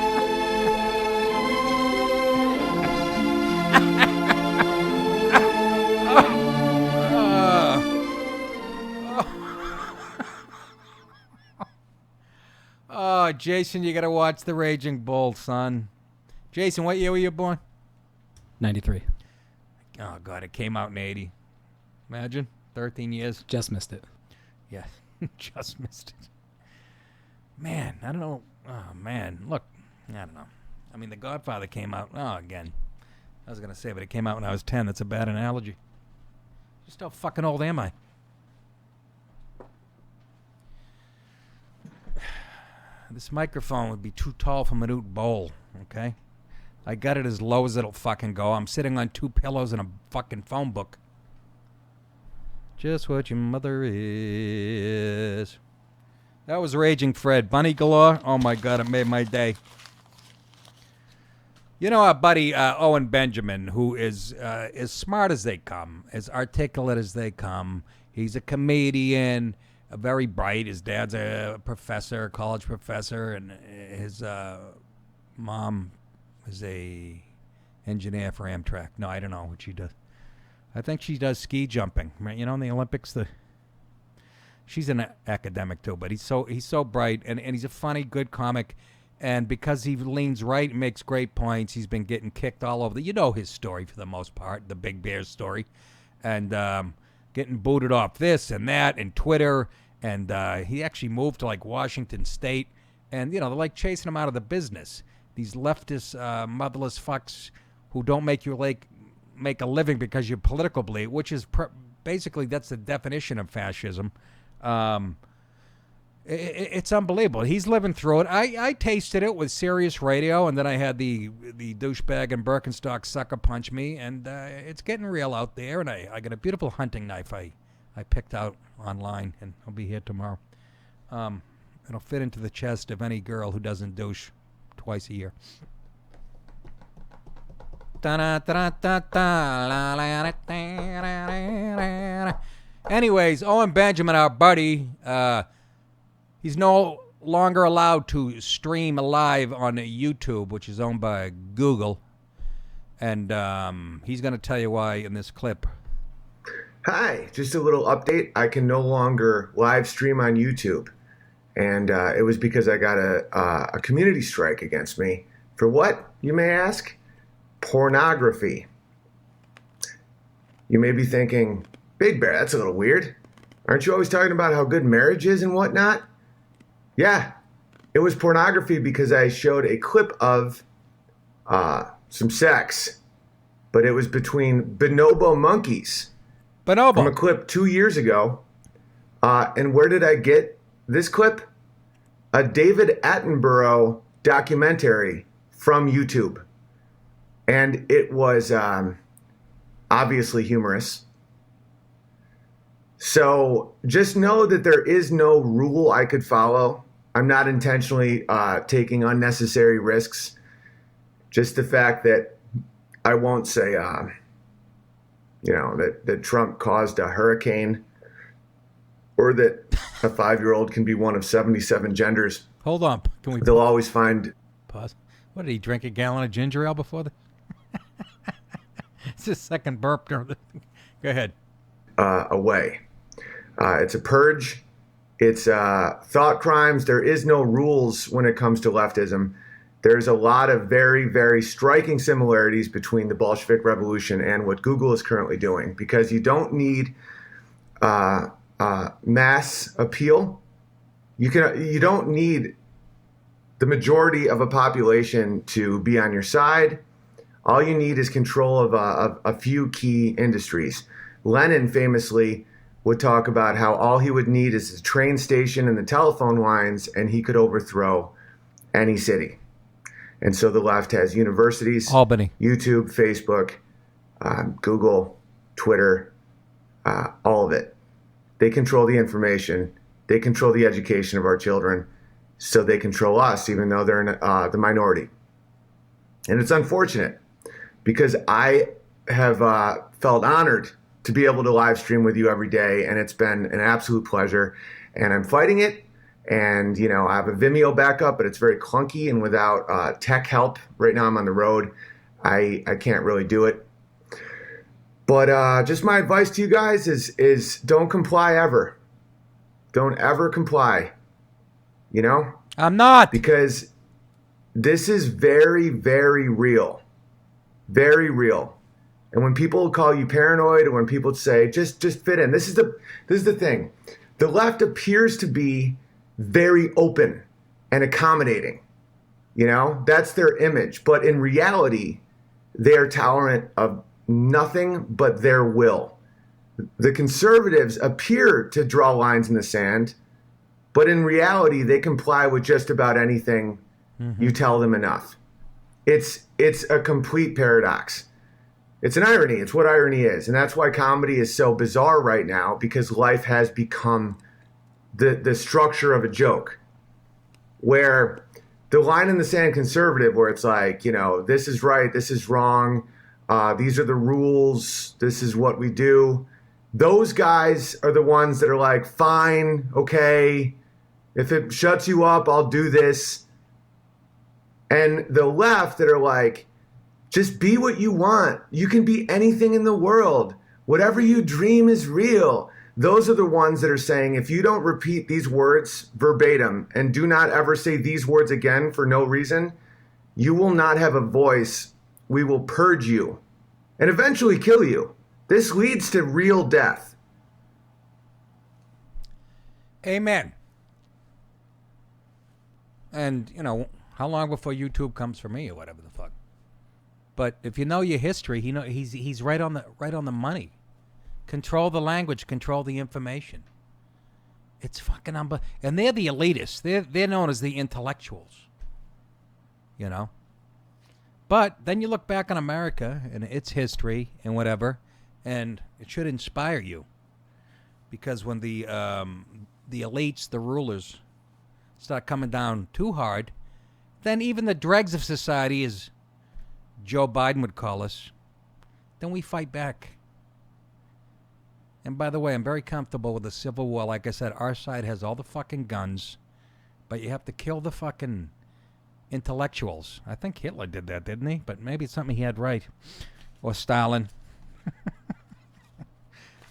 Oh, Jason, you got to watch The Raging Bull, son. Jason, what year were you born? 93. Oh, God, it came out in 80. Imagine, 13 years. Just missed it. Yeah, just missed it. Man, I don't know. Oh, man, look, I don't know. I mean, The Godfather came out, again. I was going to say, but it came out when I was 10. That's a bad analogy. Just how fucking old am I? This microphone would be too tall for Manute Bowl, okay? I got it as low as it'll fucking go. I'm sitting on 2 pillows and a fucking phone book. Just what your mother is. That was Raging Fred. Bunny galore? Oh my God, it made my day. You know our buddy Owen Benjamin, who is as smart as they come, as articulate as they come. He's a comedian. Very bright. His dad's a professor, college professor, and his mom is a engineer for Amtrak. No, I don't know what she does. I think she does ski jumping. You know, in the Olympics, she's an academic too, but he's so bright, and he's a funny, good comic. And because he leans right and makes great points, he's been getting kicked all over. You know his story for the most part, the Big Bear story, and getting booted off this and that and Twitter. And he actually moved to like Washington State. And, you know, they're like chasing him out of the business. These leftist, motherless fucks who don't make you make a living because you're political belief, which is basically that's the definition of fascism. It's unbelievable. He's living through it. I tasted it with Sirius Radio, and then I had the douchebag and Birkenstock sucker punch me, and it's getting real out there. And I got a beautiful hunting knife I picked out online, and I'll be here tomorrow. It'll fit into the chest of any girl who doesn't douche twice a year. Anyways, Owen Benjamin, our buddy, he's no longer allowed to stream live on YouTube, which is owned by Google. And he's going to tell you why in this clip. Hi, just a little update. I can no longer live stream on YouTube. And it was because I got a community strike against me. For what, you may ask? Pornography. You may be thinking, Big Bear, that's a little weird. Aren't you always talking about how good marriage is and whatnot? Yeah, it was pornography because I showed a clip of some sex, but it was between bonobo monkeys. Bonobo. From a clip 2 years ago. And where did I get this clip? A David Attenborough documentary from YouTube. And it was obviously humorous. So just know that there is no rule I could follow. I'm not intentionally taking unnecessary risks. Just the fact that I won't say, that Trump caused a hurricane or that a 5-year-old can be one of 77 genders. Hold on. Can we? They'll always find. Pause. What, did he drink a gallon of ginger ale before this? It's his second burp. Go ahead. Away. It's a purge. It's thought crimes. There is no rules when it comes to leftism. There's a lot of very, very striking similarities between the Bolshevik Revolution and what Google is currently doing, because you don't need mass appeal. You don't need the majority of a population to be on your side. All you need is control of a few key industries. Lenin famously would talk about how all he would need is a train station and the telephone lines, and he could overthrow any city. And so the left has universities, Albany, YouTube, Facebook, Google, Twitter, all of it. They control the information. They control the education of our children. So they control us, even though they're in the minority. And it's unfortunate because I have felt honored to be able to live stream with you every day, and it's been an absolute pleasure. And I'm fighting it. And, you know, I have a Vimeo backup, but it's very clunky, and without tech help, right now I'm on the road, I can't really do it. But just my advice to you guys is don't comply ever. Don't ever comply. You know? I'm not. Because this is very, very real. Very real. And when people call you paranoid, or when people say, just fit in, this is the thing. The left appears to be very open and accommodating. You know, that's their image. But in reality, they are tolerant of nothing but their will. The conservatives appear to draw lines in the sand, but in reality, they comply with just about anything you tell them enough. It's a complete paradox. It's an irony. It's what irony is. And that's why comedy is so bizarre right now, because life has become the structure of a joke, where the line in the sand conservative, where it's like, you know, this is right, this is wrong, these are the rules, this is what we do. Those guys are the ones that are like, fine, okay, if it shuts you up, I'll do this. And the left that are like, just be what you want. You can be anything in the world. Whatever you dream is real. Those are the ones that are saying, if you don't repeat these words verbatim and do not ever say these words again for no reason, you will not have a voice. We will purge you and eventually kill you. This leads to real death. Amen. And, you know, how long before YouTube comes for me or whatever the fuck? But if you know your history, he's right on the money. Control the language, control the information. It's fucking unbelievable. And they're the elitists. They're known as the intellectuals. You know? But then you look back on America and its history and whatever, and it should inspire you. Because when the elites, the rulers, start coming down too hard, then even the dregs of society, as Joe Biden would call us, then we fight back. And by the way, I'm very comfortable with the Civil War. Like I said, our side has all the fucking guns, but you have to kill the fucking intellectuals. I think Hitler did that, didn't he? But maybe it's something he had right. Or Stalin.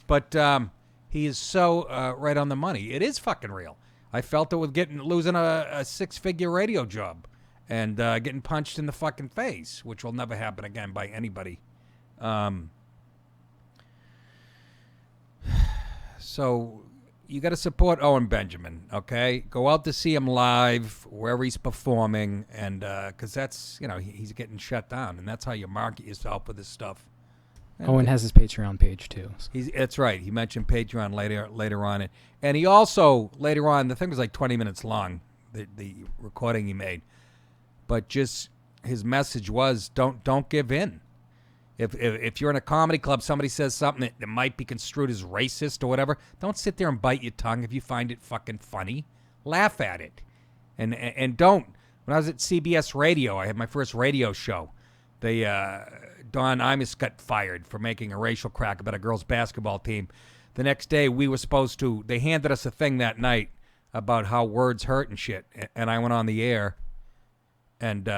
But he is so right on the money. It is fucking real. I felt it with losing a six-figure radio job and getting punched in the fucking face, which will never happen again by anybody. So you got to support Owen Benjamin, okay? Go out to see him live wherever he's performing, and because that's, you know, he's getting shut down, and that's how you market yourself with this stuff. And Owen has his Patreon page too. So. That's right. He mentioned Patreon later on, and he also later on, the thing was like 20 minutes long, the recording he made, but just his message was don't give in. If you're in a comedy club, somebody says something that might be construed as racist or whatever, don't sit there and bite your tongue. If you find it fucking funny, laugh at it. And don't. When I was at CBS Radio, I had my first radio show. Don Imus got fired for making a racial crack about a girls' basketball team. The next day, they handed us a thing that night about how words hurt and shit. And I went on the air and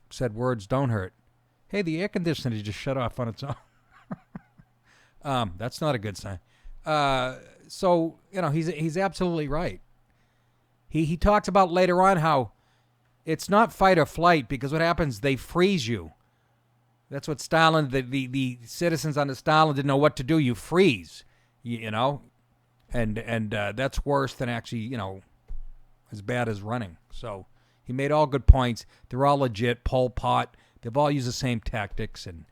said words don't hurt. Hey, the air conditioner just shut off on its own. That's not a good sign. So, you know, he's absolutely right. He talks about later on how it's not fight or flight, because what happens, they freeze you. That's what Stalin, the citizens under Stalin didn't know what to do. You freeze, you know, and that's worse than actually, you know, as bad as running. So He made all good points. They're all legit. Pol Pot. They've all used the same tactics and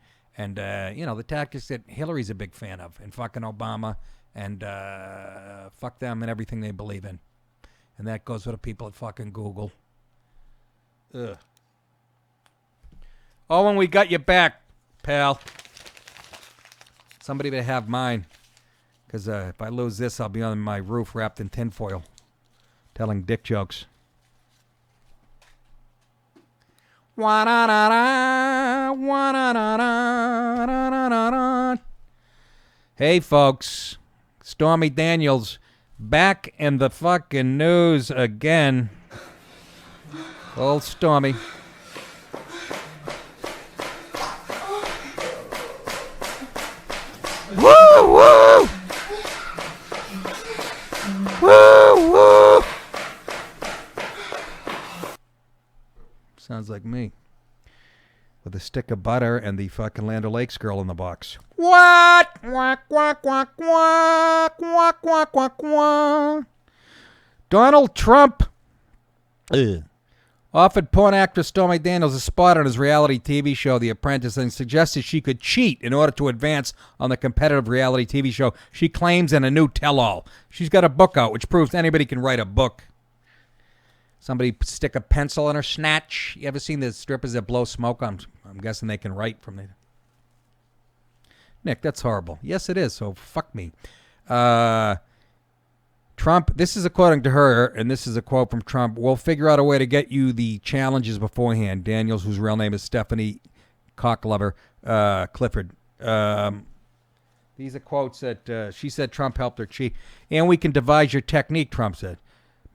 the tactics that Hillary's a big fan of, and fucking Obama, and fuck them and everything they believe in. And that goes for the people at fucking Google. Ugh. Owen, we got you back, pal. Somebody better have mine. Because if I lose this, I'll be on my roof wrapped in tinfoil, telling dick jokes. Hey, folks. Stormy Daniels back in the fucking news again. Old Stormy. Woo, woo! Woo, woo! Sounds like me. With a stick of butter and the fucking Land O'Lakes girl in the box. What? Quack, quack, quack, quack, quack, quack, quack, quack. Donald Trump offered porn actress Stormy Daniels a spot on his reality TV show, The Apprentice, and suggested she could cheat in order to advance on the competitive reality TV show she claims in a new tell-all. She's got a book out, which proves anybody can write a book. Somebody stick a pencil in her snatch. You ever seen the strippers that blow smoke? I'm guessing they can write from there. Nick, that's horrible. Yes, it is, so fuck me. Trump, this is according to her, and this is a quote from Trump, "We'll figure out a way to get you the challenges beforehand." Daniels, whose real name is Stephanie Cocklover Clifford. These are quotes that she said Trump helped her cheat. "And we can devise your technique," Trump said.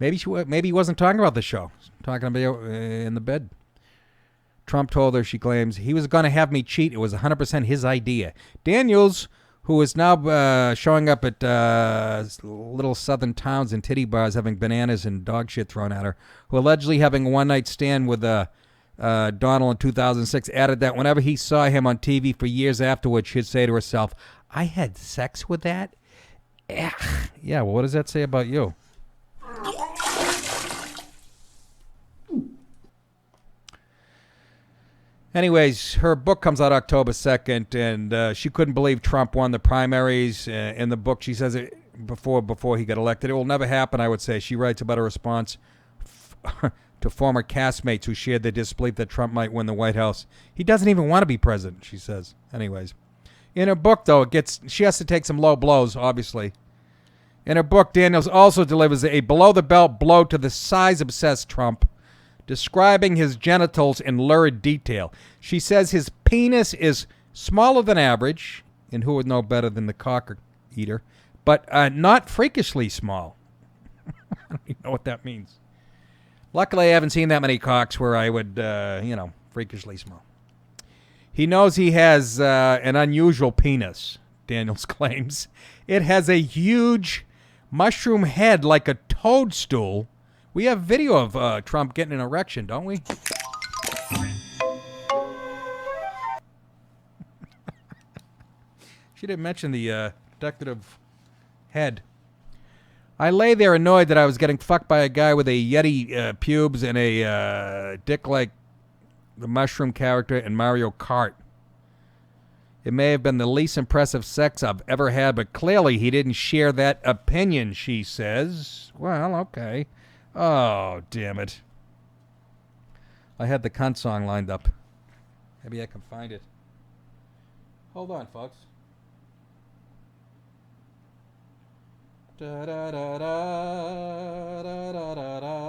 Maybe he wasn't talking about the show. He was talking about in the bed. Trump told her, she claims, he was going to have me cheat. It was 100% his idea. Daniels, who is now showing up at little southern towns and titty bars having bananas and dog shit thrown at her, who allegedly having a one-night stand with Donald in 2006, added that whenever he saw him on TV for years afterwards, she'd say to herself, "I had sex with that?" Ugh. Yeah, well, what does that say about you? Anyways, her book comes out October 2nd, and she couldn't believe Trump won the primaries. In the book, she says it before he got elected. "It will never happen," I would say. She writes about a response to former castmates who shared their disbelief that Trump might win the White House. "He doesn't even want to be president," she says. Anyways, in her book, though, she has to take some low blows, obviously. In her book, Daniels also delivers a below-the-belt blow to the size-obsessed Trump, describing his genitals in lurid detail. She says his penis is smaller than average, and who would know better than the cocker eater, but not freakishly small. I don't even know what that means. Luckily, I haven't seen that many cocks where I would, freakishly small. He knows he has an unusual penis, Daniels claims. It has a huge mushroom head like a toadstool. We have video of Trump getting an erection, don't we? She didn't mention the decorative head. "I lay there annoyed that I was getting fucked by a guy with a Yeti pubes and a dick like the mushroom character in Mario Kart. It may have been the least impressive sex I've ever had, but clearly he didn't share that opinion," she says. Well, okay. Oh, damn it. I had the cunt song lined up. Maybe I can find it. Hold on, folks. Da da da da da da da da.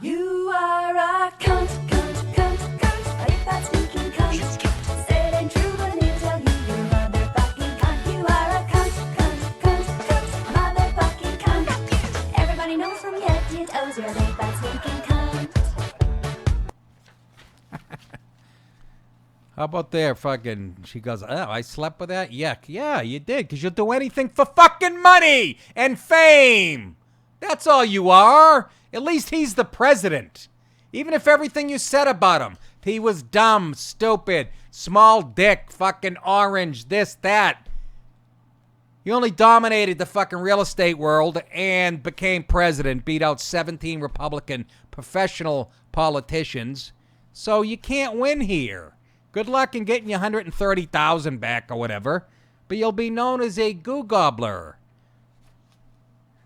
You are a cunt, cunt, cunt, cunt. If that's stinking cunt, say it ain't true when they tell you you're a motherfucking cunt. You are a cunt, cunt, cunt, cunt, motherfucking cunt. Everybody knows from your head to your toes you're a big fat stinking cunt. How about there, fucking, she goes, "Oh, I slept with that? Yuck." Yeah, you did, because you'll do anything for fucking money and fame. That's all you are. At least he's the president. Even if everything you said about him, He was dumb, stupid, small dick, fucking orange, this, that. He only dominated the fucking real estate world and became president, beat out 17 Republican professional politicians. So you can't win here. Good luck in getting your 130,000 back or whatever, but you'll be known as a goo gobbler.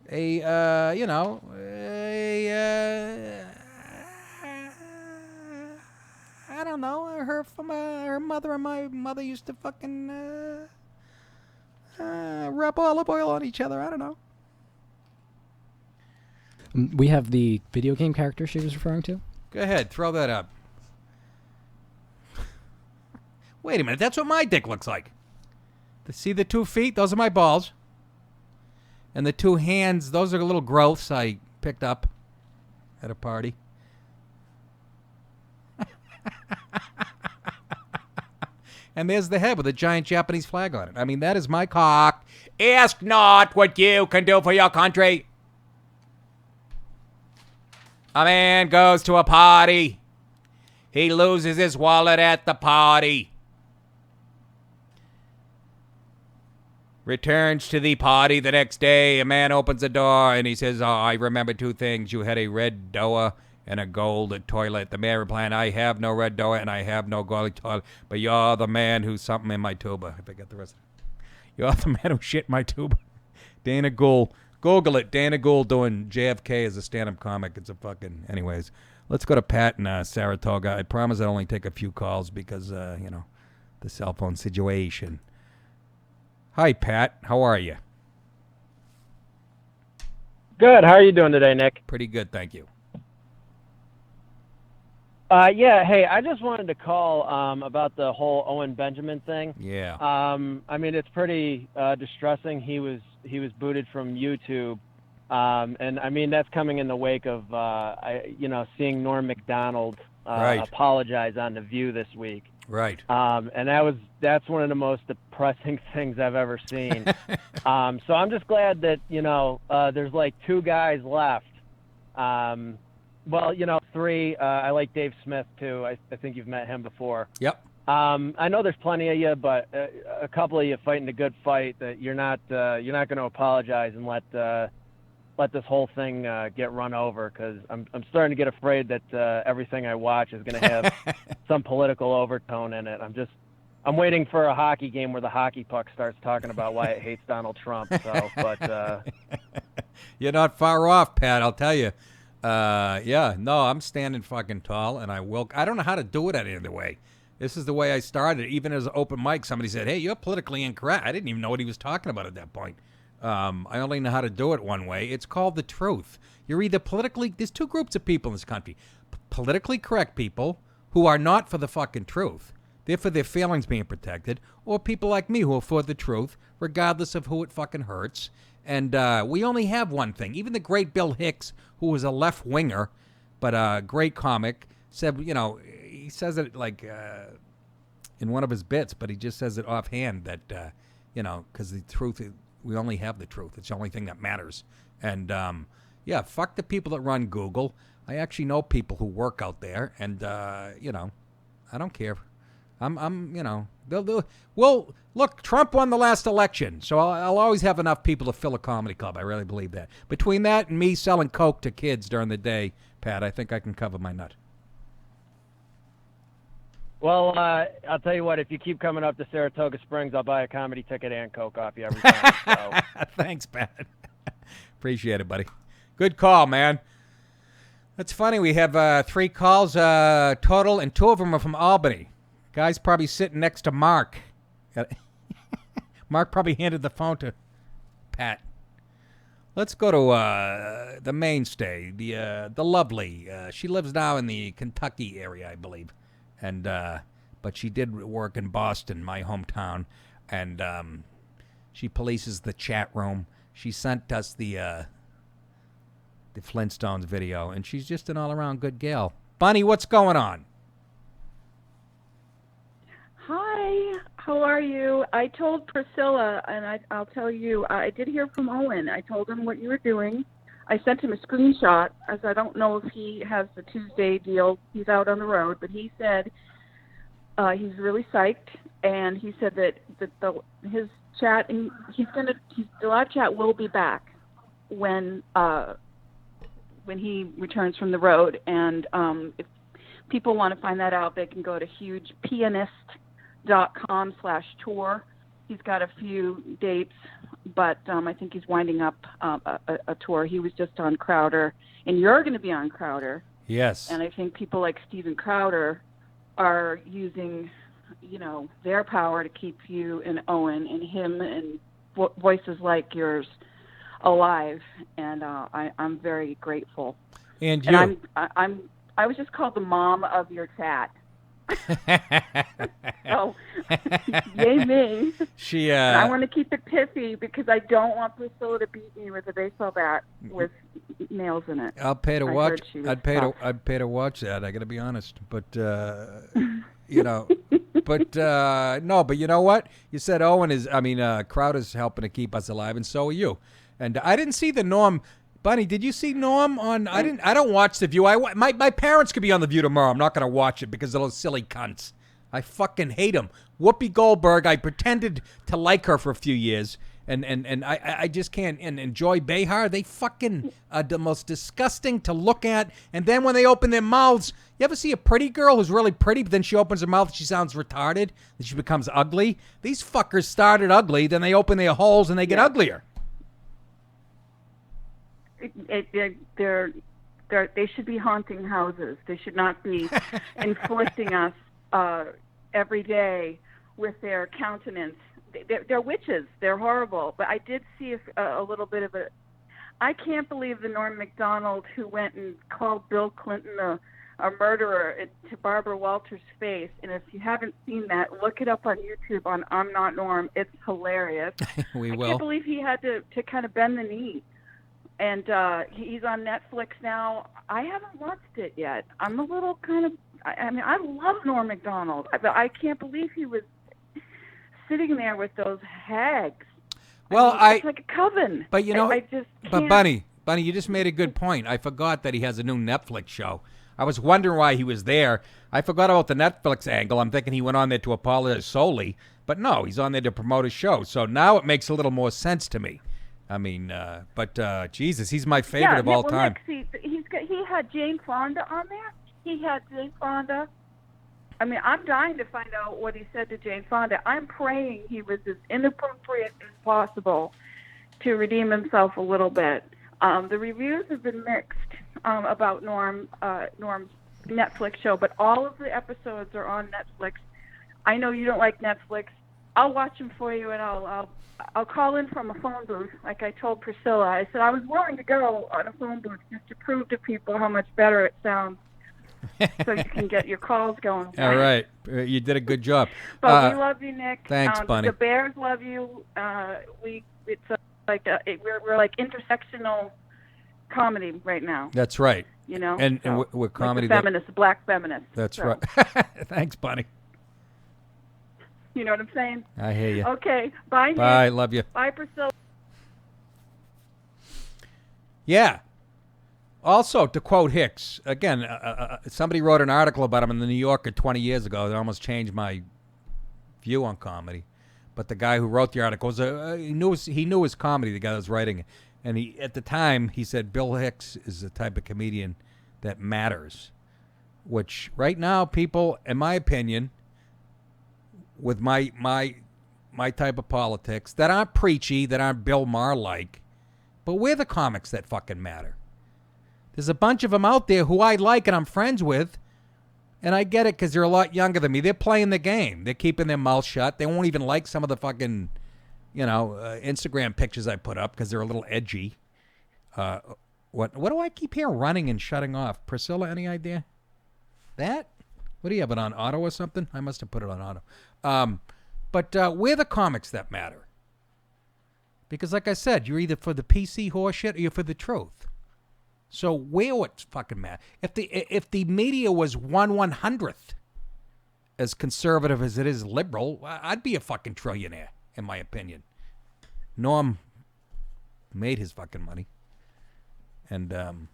I don't know. I heard from her mother, and my mother used to fucking rub olive oil on each other. I don't know. We have the video game character she was referring to. Go ahead, throw that up. Wait a minute, that's what my dick looks like. See the 2 feet? Those are my balls. And the 2 hands, those are little growths I picked up at a party. And there's the head with a giant Japanese flag on it. I mean, that is my cock. Ask not what you can do for your country. A man goes to a party. He loses his wallet at the party. Returns to the party the next day. A man opens the door and he says, "Oh, I remember 2 things. You had a red Doa and a gold toilet." The man replied, "I have no red Doa and I have no gold toilet, but you're the man who's something in my tuba." I forget the rest of it. You're the man who shit my tuba. Dana Gould. Google it. Dana Gould doing JFK as a stand-up comic. It's a fucking... Anyways, let's go to Pat in Saratoga. I promise I'll only take a few calls because, the cell phone situation. Hi, Pat. How are you? Good. How are you doing today, Nick? Pretty good, thank you. Yeah, hey, I just wanted to call about the whole Owen Benjamin thing. Yeah. I mean, it's pretty distressing. He was booted from YouTube, and I mean that's coming in the wake of seeing Norm Macdonald Right. apologize on The View this week. Right. And that's one of the most depressing things I've ever seen. So I'm just glad that there's like 2 guys left. Well, 3. I like Dave Smith too. I think you've met him before. Yep. I know there's plenty of you, but a couple of you fighting a good fight. That you're not going to apologize and let this whole thing get run over. Because I'm starting to get afraid that everything I watch is going to have some political overtone in it. I'm waiting for a hockey game where the hockey puck starts talking about why it hates Donald Trump. So, but you're not far off, Pat. I'll tell you. I'm standing fucking tall, and I don't know how to do it any other way. This is the way I started. Even as an open mic, somebody said, "Hey, you're politically incorrect." I didn't even know what he was talking about at that point. I only know how to do it one way. It's called the truth. You're either there's 2 groups of people in this country. Politically correct people who are not for the fucking truth. They're for their feelings being protected, or people like me who are for the truth, regardless of who it fucking hurts. And we only have one thing. Even the great Bill Hicks, who was a left-winger, but a great comic, said, he says it like in one of his bits, but he just says it offhand that, because the truth, we only have the truth. It's the only thing that matters. And, fuck the people that run Google. I actually know people who work out there, and, I don't care. Well, look, Trump won the last election, so I'll always have enough people to fill a comedy club. I really believe that. Between that and me selling coke to kids during the day, Pat, I think I can cover my nut. well, I'll tell you what. If you keep coming up to Saratoga Springs, I'll buy a comedy ticket and coke off you every time. So. Thanks, Pat. Appreciate it, buddy. Good call, man. That's funny. We have 3 calls total, and 2 of them are from Albany. Guy's probably sitting next to Mark. Mark probably handed the phone to Pat. Let's go to the mainstay, the lovely. She lives now in the Kentucky area, I believe, and but she did work in Boston, my hometown, and she polices the chat room. She sent us the Flintstones video, and she's just an all-around good gal. Bunny, what's going on? Hi, how are you? I told Priscilla, and I'll tell you, I did hear from Owen. I told him what you were doing. I sent him a screenshot, as I don't know if he has the Tuesday deal. He's out on the road, but he said he's really psyched, and he said that his chat, and the live chat will be back when he returns from the road. And if people want to find that out, they can go to hugepianist.com/tour. He's got a few dates, but I think he's winding up a tour. He was just on Crowder, and you're going to be on Crowder. Yes. And I think people like Steven Crowder are using, their power to keep you and Owen and him and voices like yours alive. And I'm very grateful. And you. And I was just called the mom of your chat. So, yay me. And I want to keep it pithy because I don't want Priscilla to beat me with a baseball bat with nails in it. I'll pay to watch. I'd pay to watch that. I got to be honest, but no. But you know what? You said Crowder's helping to keep us alive, and so are you. And I didn't see the Norm. Bunny, did you see Norm on? I don't watch The View. My parents could be on The View tomorrow. I'm not going to watch it because of those silly cunts. I fucking hate them. Whoopi Goldberg. I pretended to like her for a few years, and I just can't. And Joy Behar. They fucking are the most disgusting to look at. And then when they open their mouths, you ever see a pretty girl who's really pretty, but then she opens her mouth, she sounds retarded, and she becomes ugly? These fuckers started ugly, then they open their holes and they get uglier. They should be haunting houses. They should not be inflicting us every day with their countenance. They're witches. They're horrible. But I did see a little bit of a. I can't believe the Norm Macdonald who went and called Bill Clinton a murderer to Barbara Walters' face. And if you haven't seen that, look it up on YouTube on I'm Not Norm. It's hilarious. I can't believe he had to kind of bend the knee. And he's on Netflix now. I haven't watched it yet. I'm a little kind of. I love Norm Macdonald, but I can't believe he was sitting there with those hags. Well, it's like a coven. But I just can't. But Bunny, you just made a good point. I forgot that he has a new Netflix show. I was wondering why he was there. I forgot about the Netflix angle. I'm thinking he went on there to apologize solely, but no, he's on there to promote his show. So now it makes a little more sense to me. I mean, Jesus, he's my favorite of all time. Nick, he had Jane Fonda on there. He had Jane Fonda. I mean, I'm dying to find out what he said to Jane Fonda. I'm praying he was as inappropriate as possible to redeem himself a little bit. The reviews have been mixed about Norm's Netflix show, but all of the episodes are on Netflix. I know you don't like Netflix. I'll watch them for you, and I'll call in from a phone booth, like I told Priscilla. I said I was willing to go on a phone booth just to prove to people how much better it sounds, so you can get your calls going. All right, you did a good job. But we love you, Nick. Thanks, Bunny. The Bears love you. We're like intersectional comedy right now. That's right. And we're comedy. Like feminists, black feminists. That's right. Thanks, Bunny. You know what I'm saying? I hear you. Okay. Bye, Nick. Bye. Love you. Bye, Priscilla. Yeah. Also, to quote Hicks, again, somebody wrote an article about him in the New Yorker 20 years ago that almost changed my view on comedy. But the guy who wrote the article he knew his comedy, the guy that was writing it. And at the time, he said Bill Hicks is the type of comedian that matters. Which, right now, people, in my opinion, with my type of politics, that aren't preachy, that aren't Bill Maher-like, but we're the comics that fucking matter. There's a bunch of them out there who I like and I'm friends with, and I get it because they're a lot younger than me. They're playing the game. They're keeping their mouth shut. They won't even like some of the fucking, Instagram pictures I put up because they're a little edgy. What do I keep here running and shutting off? Priscilla, any idea? That? What do you have it on auto or something? I must have put it on auto. But we're the comics that matter. Because like I said, you're either for the PC horseshit or you're for the truth. So we're what fucking matter. If the media was 1/100th as conservative as it is liberal, I'd be a fucking trillionaire, in my opinion. Norm made his fucking money. and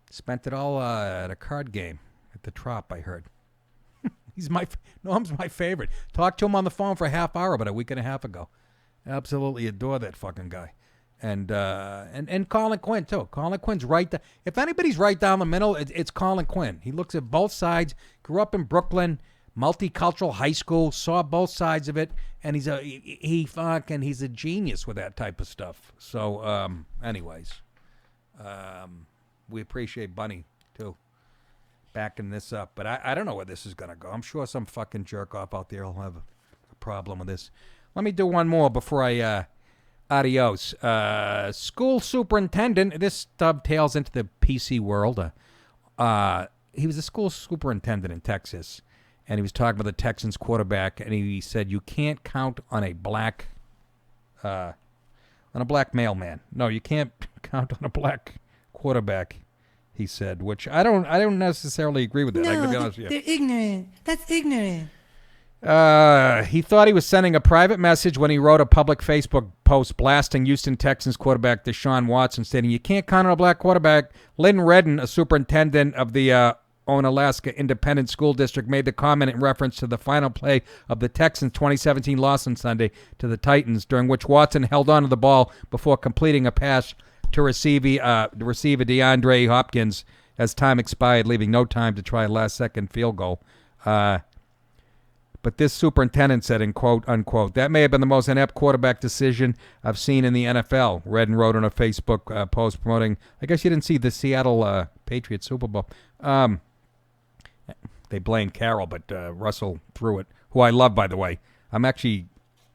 spent it all at a card game at the Trop, I heard. Norm's my favorite. Talked to him on the phone for a half hour about a week and a half ago. Absolutely adore that fucking guy. And Colin Quinn, too. Colin Quinn's right there. If anybody's right down the middle, it's Colin Quinn. He looks at both sides, grew up in Brooklyn, multicultural high school, saw both sides of it, and he's a genius with that type of stuff. So, anyways, we appreciate Bunny, too, backing this up. But I don't know where this is going to go. I'm sure some fucking jerk-off out there will have a problem with this. Let me do one more before I... Adios. School superintendent. This dovetails into the PC world. He was a school superintendent in Texas, and he was talking about the Texans quarterback, and he said you can't count on a black mailman. No, you can't count on a black quarterback. He said, which I don't necessarily agree with that. I gotta be honest with you. They're ignorant. That's ignorant. He thought he was sending a private message when he wrote a public Facebook post blasting Houston Texans quarterback Deshaun Watson, stating, "You can't count on a black quarterback." Lynn Redden, a superintendent of the Onalaska Independent School District, made the comment in reference to the final play of the Texans' 2017 loss on Sunday to the Titans, during which Watson held on to the ball before completing a pass to receiver DeAndre Hopkins as time expired, leaving no time to try a last-second field goal. But this superintendent said, in quote, unquote, "That may have been the most inept quarterback decision I've seen in the NFL," Redden wrote on a Facebook post promoting, I guess you didn't see the Seattle Patriots Super Bowl. They blamed Carroll, but Russell threw it, who I love, by the way. I'm actually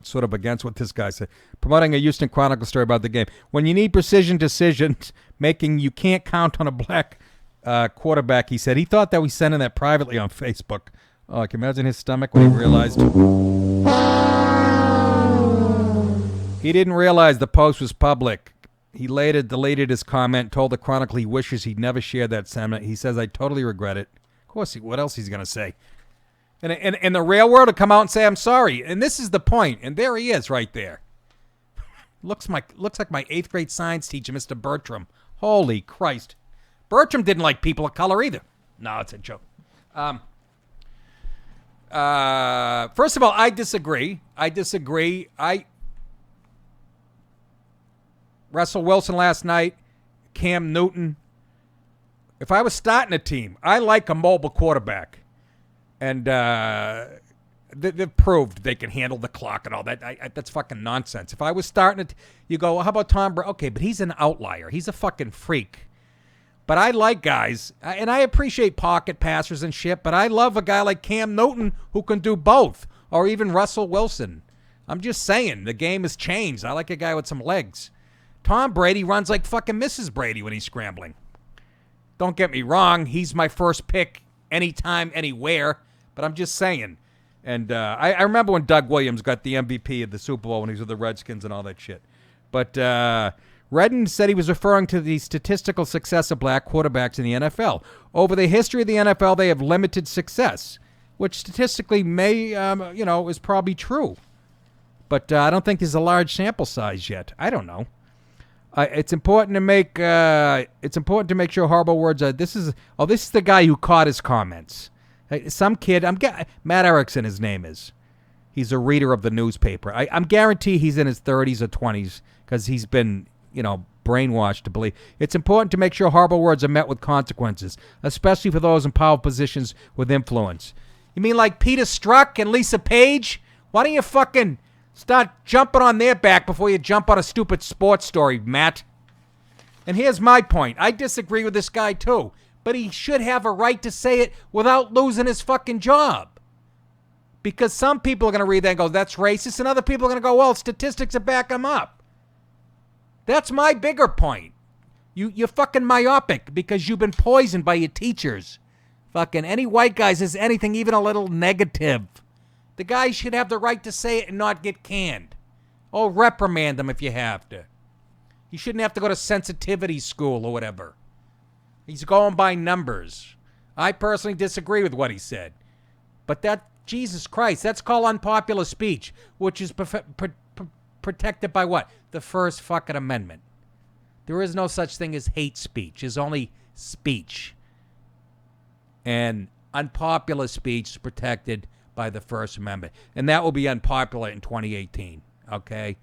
sort of against what this guy said. Promoting a Houston Chronicle story about the game. When you need precision decisions making, you can't count on a black quarterback, he said. He thought that we sent in that privately on Facebook. Oh, I can imagine his stomach when he realized. He didn't realize the post was public. He later deleted his comment, told the Chronicle he wishes he'd never shared that sentiment. He says, "I totally regret it." Of course, what else he's going to say? And in the real world, to come out and say, "I'm sorry." And this is the point. And there he is right there. Looks like my 8th grade science teacher, Mr. Bertram. Holy Christ. Bertram didn't like people of color either. No, it's a joke. First of all, I disagree. Russell Wilson last night, Cam Newton. If I was starting a team, I like a mobile quarterback. And they've proved they can handle the clock and all that. That's fucking nonsense. If I was starting it, you go, well, how about Tom Brady? Okay, but he's an outlier. He's a fucking freak. But I like guys, and I appreciate pocket passers and shit, but I love a guy like Cam Newton who can do both, or even Russell Wilson. I'm just saying, the game has changed. I like a guy with some legs. Tom Brady runs like fucking Mrs. Brady when he's scrambling. Don't get me wrong, he's my first pick anytime, anywhere, but I'm just saying. And I remember when Doug Williams got the MVP of the Super Bowl when he was with the Redskins and all that shit. But Redden said he was referring to the statistical success of black quarterbacks in the NFL. Over the history of the NFL, they have limited success, which statistically may, is probably true. But I don't think there's a large sample size yet. I don't know. It's important to make sure horrible words are. This is the guy who caught his comments. Some kid. Matt Erickson. His name is. He's a reader of the newspaper. I'm guarantee he's in his 30s or 20s because he's been brainwashed to believe. It's important to make sure horrible words are met with consequences, especially for those in powerful positions with influence. You mean like Peter Strzok and Lisa Page? Why don't you fucking start jumping on their back before you jump on a stupid sports story, Matt? And here's my point. I disagree with this guy too, but he should have a right to say it without losing his fucking job. Because some people are going to read that and go, that's racist, and other people are going to go, well, statistics will back him up. That's my bigger point. You're fucking myopic because you've been poisoned by your teachers. Fucking any white guy says anything even a little negative, the guy should have the right to say it and not get canned. Oh, reprimand him if you have to. He shouldn't have to go to sensitivity school or whatever. He's going by numbers. I personally disagree with what he said. But that, Jesus Christ, that's called unpopular speech, which is protected by what? The First fucking Amendment. There is no such thing as hate speech. There's only speech. And unpopular speech is protected by the First Amendment. And that will be unpopular in 2018, okay?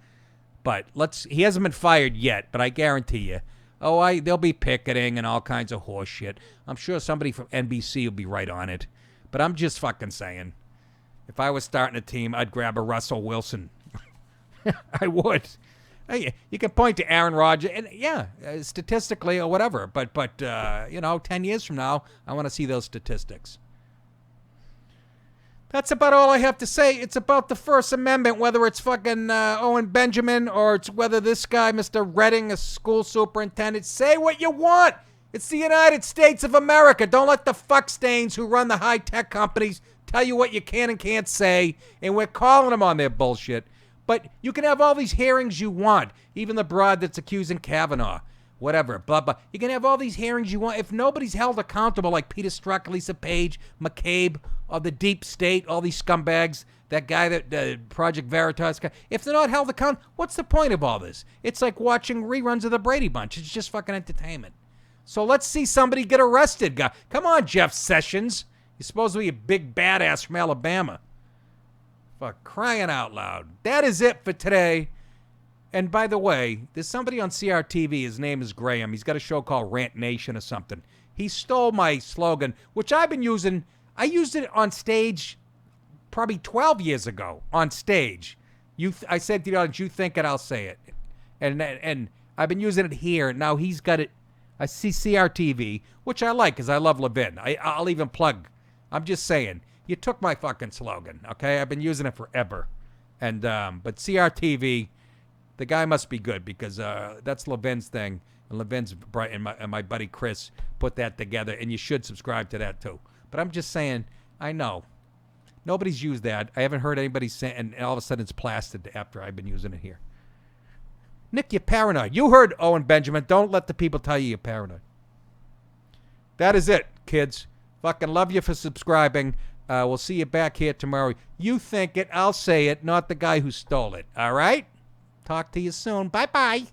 But he hasn't been fired yet, but I guarantee you, they'll be picketing and all kinds of horse shit. I'm sure somebody from NBC will be right on it. But I'm just fucking saying, if I was starting a team, I'd grab a Russell Wilson. I would. You can point to Aaron Rodgers, and statistically or whatever, but 10 years from now, I want to see those statistics. That's about all I have to say. It's about the First Amendment, whether it's fucking Owen Benjamin or it's whether this guy, Mr. Redding, a school superintendent. Say what you want. It's the United States of America. Don't let the fuckstains who run the high-tech companies tell you what you can and can't say, and we're calling them on their bullshit. But you can have all these hearings you want, even the broad that's accusing Kavanaugh, whatever, blah, blah. You can have all these hearings you want. If nobody's held accountable like Peter Strzok, Lisa Page, McCabe, or the Deep State, all these scumbags, that guy, that Project Veritas guy, if they're not held accountable, what's the point of all this? It's like watching reruns of the Brady Bunch. It's just fucking entertainment. So let's see somebody get arrested. Come on, Jeff Sessions. You're supposed to be a big badass from Alabama. For crying out loud. That is it for today. And by the way, there's somebody on CRTV. His name is Graham. He's got a show called Rant Nation or something. He stole my slogan, which I've been using. I used it on stage probably 12 years ago on stage. I said to the audience, you think it, I'll say it. And I've been using it here. Now he's got it. I see CRTV, which I like because I love Levin. I'll even plug. I'm just saying. You took my fucking slogan, okay? I've been using it forever. And but CRTV, the guy must be good because that's Levin's thing. And Levin's bright, and my buddy Chris put that together. And you should subscribe to that too. But I'm just saying, I know. Nobody's used that. I haven't heard anybody say, and all of a sudden it's plastered after I've been using it here. Nick, you're paranoid. You heard Owen Benjamin. Don't let the people tell you you're paranoid. That is it, kids. Fucking love you for subscribing. We'll see you back here tomorrow. You think it, I'll say it, not the guy who stole it. All right? Talk to you soon. Bye-bye.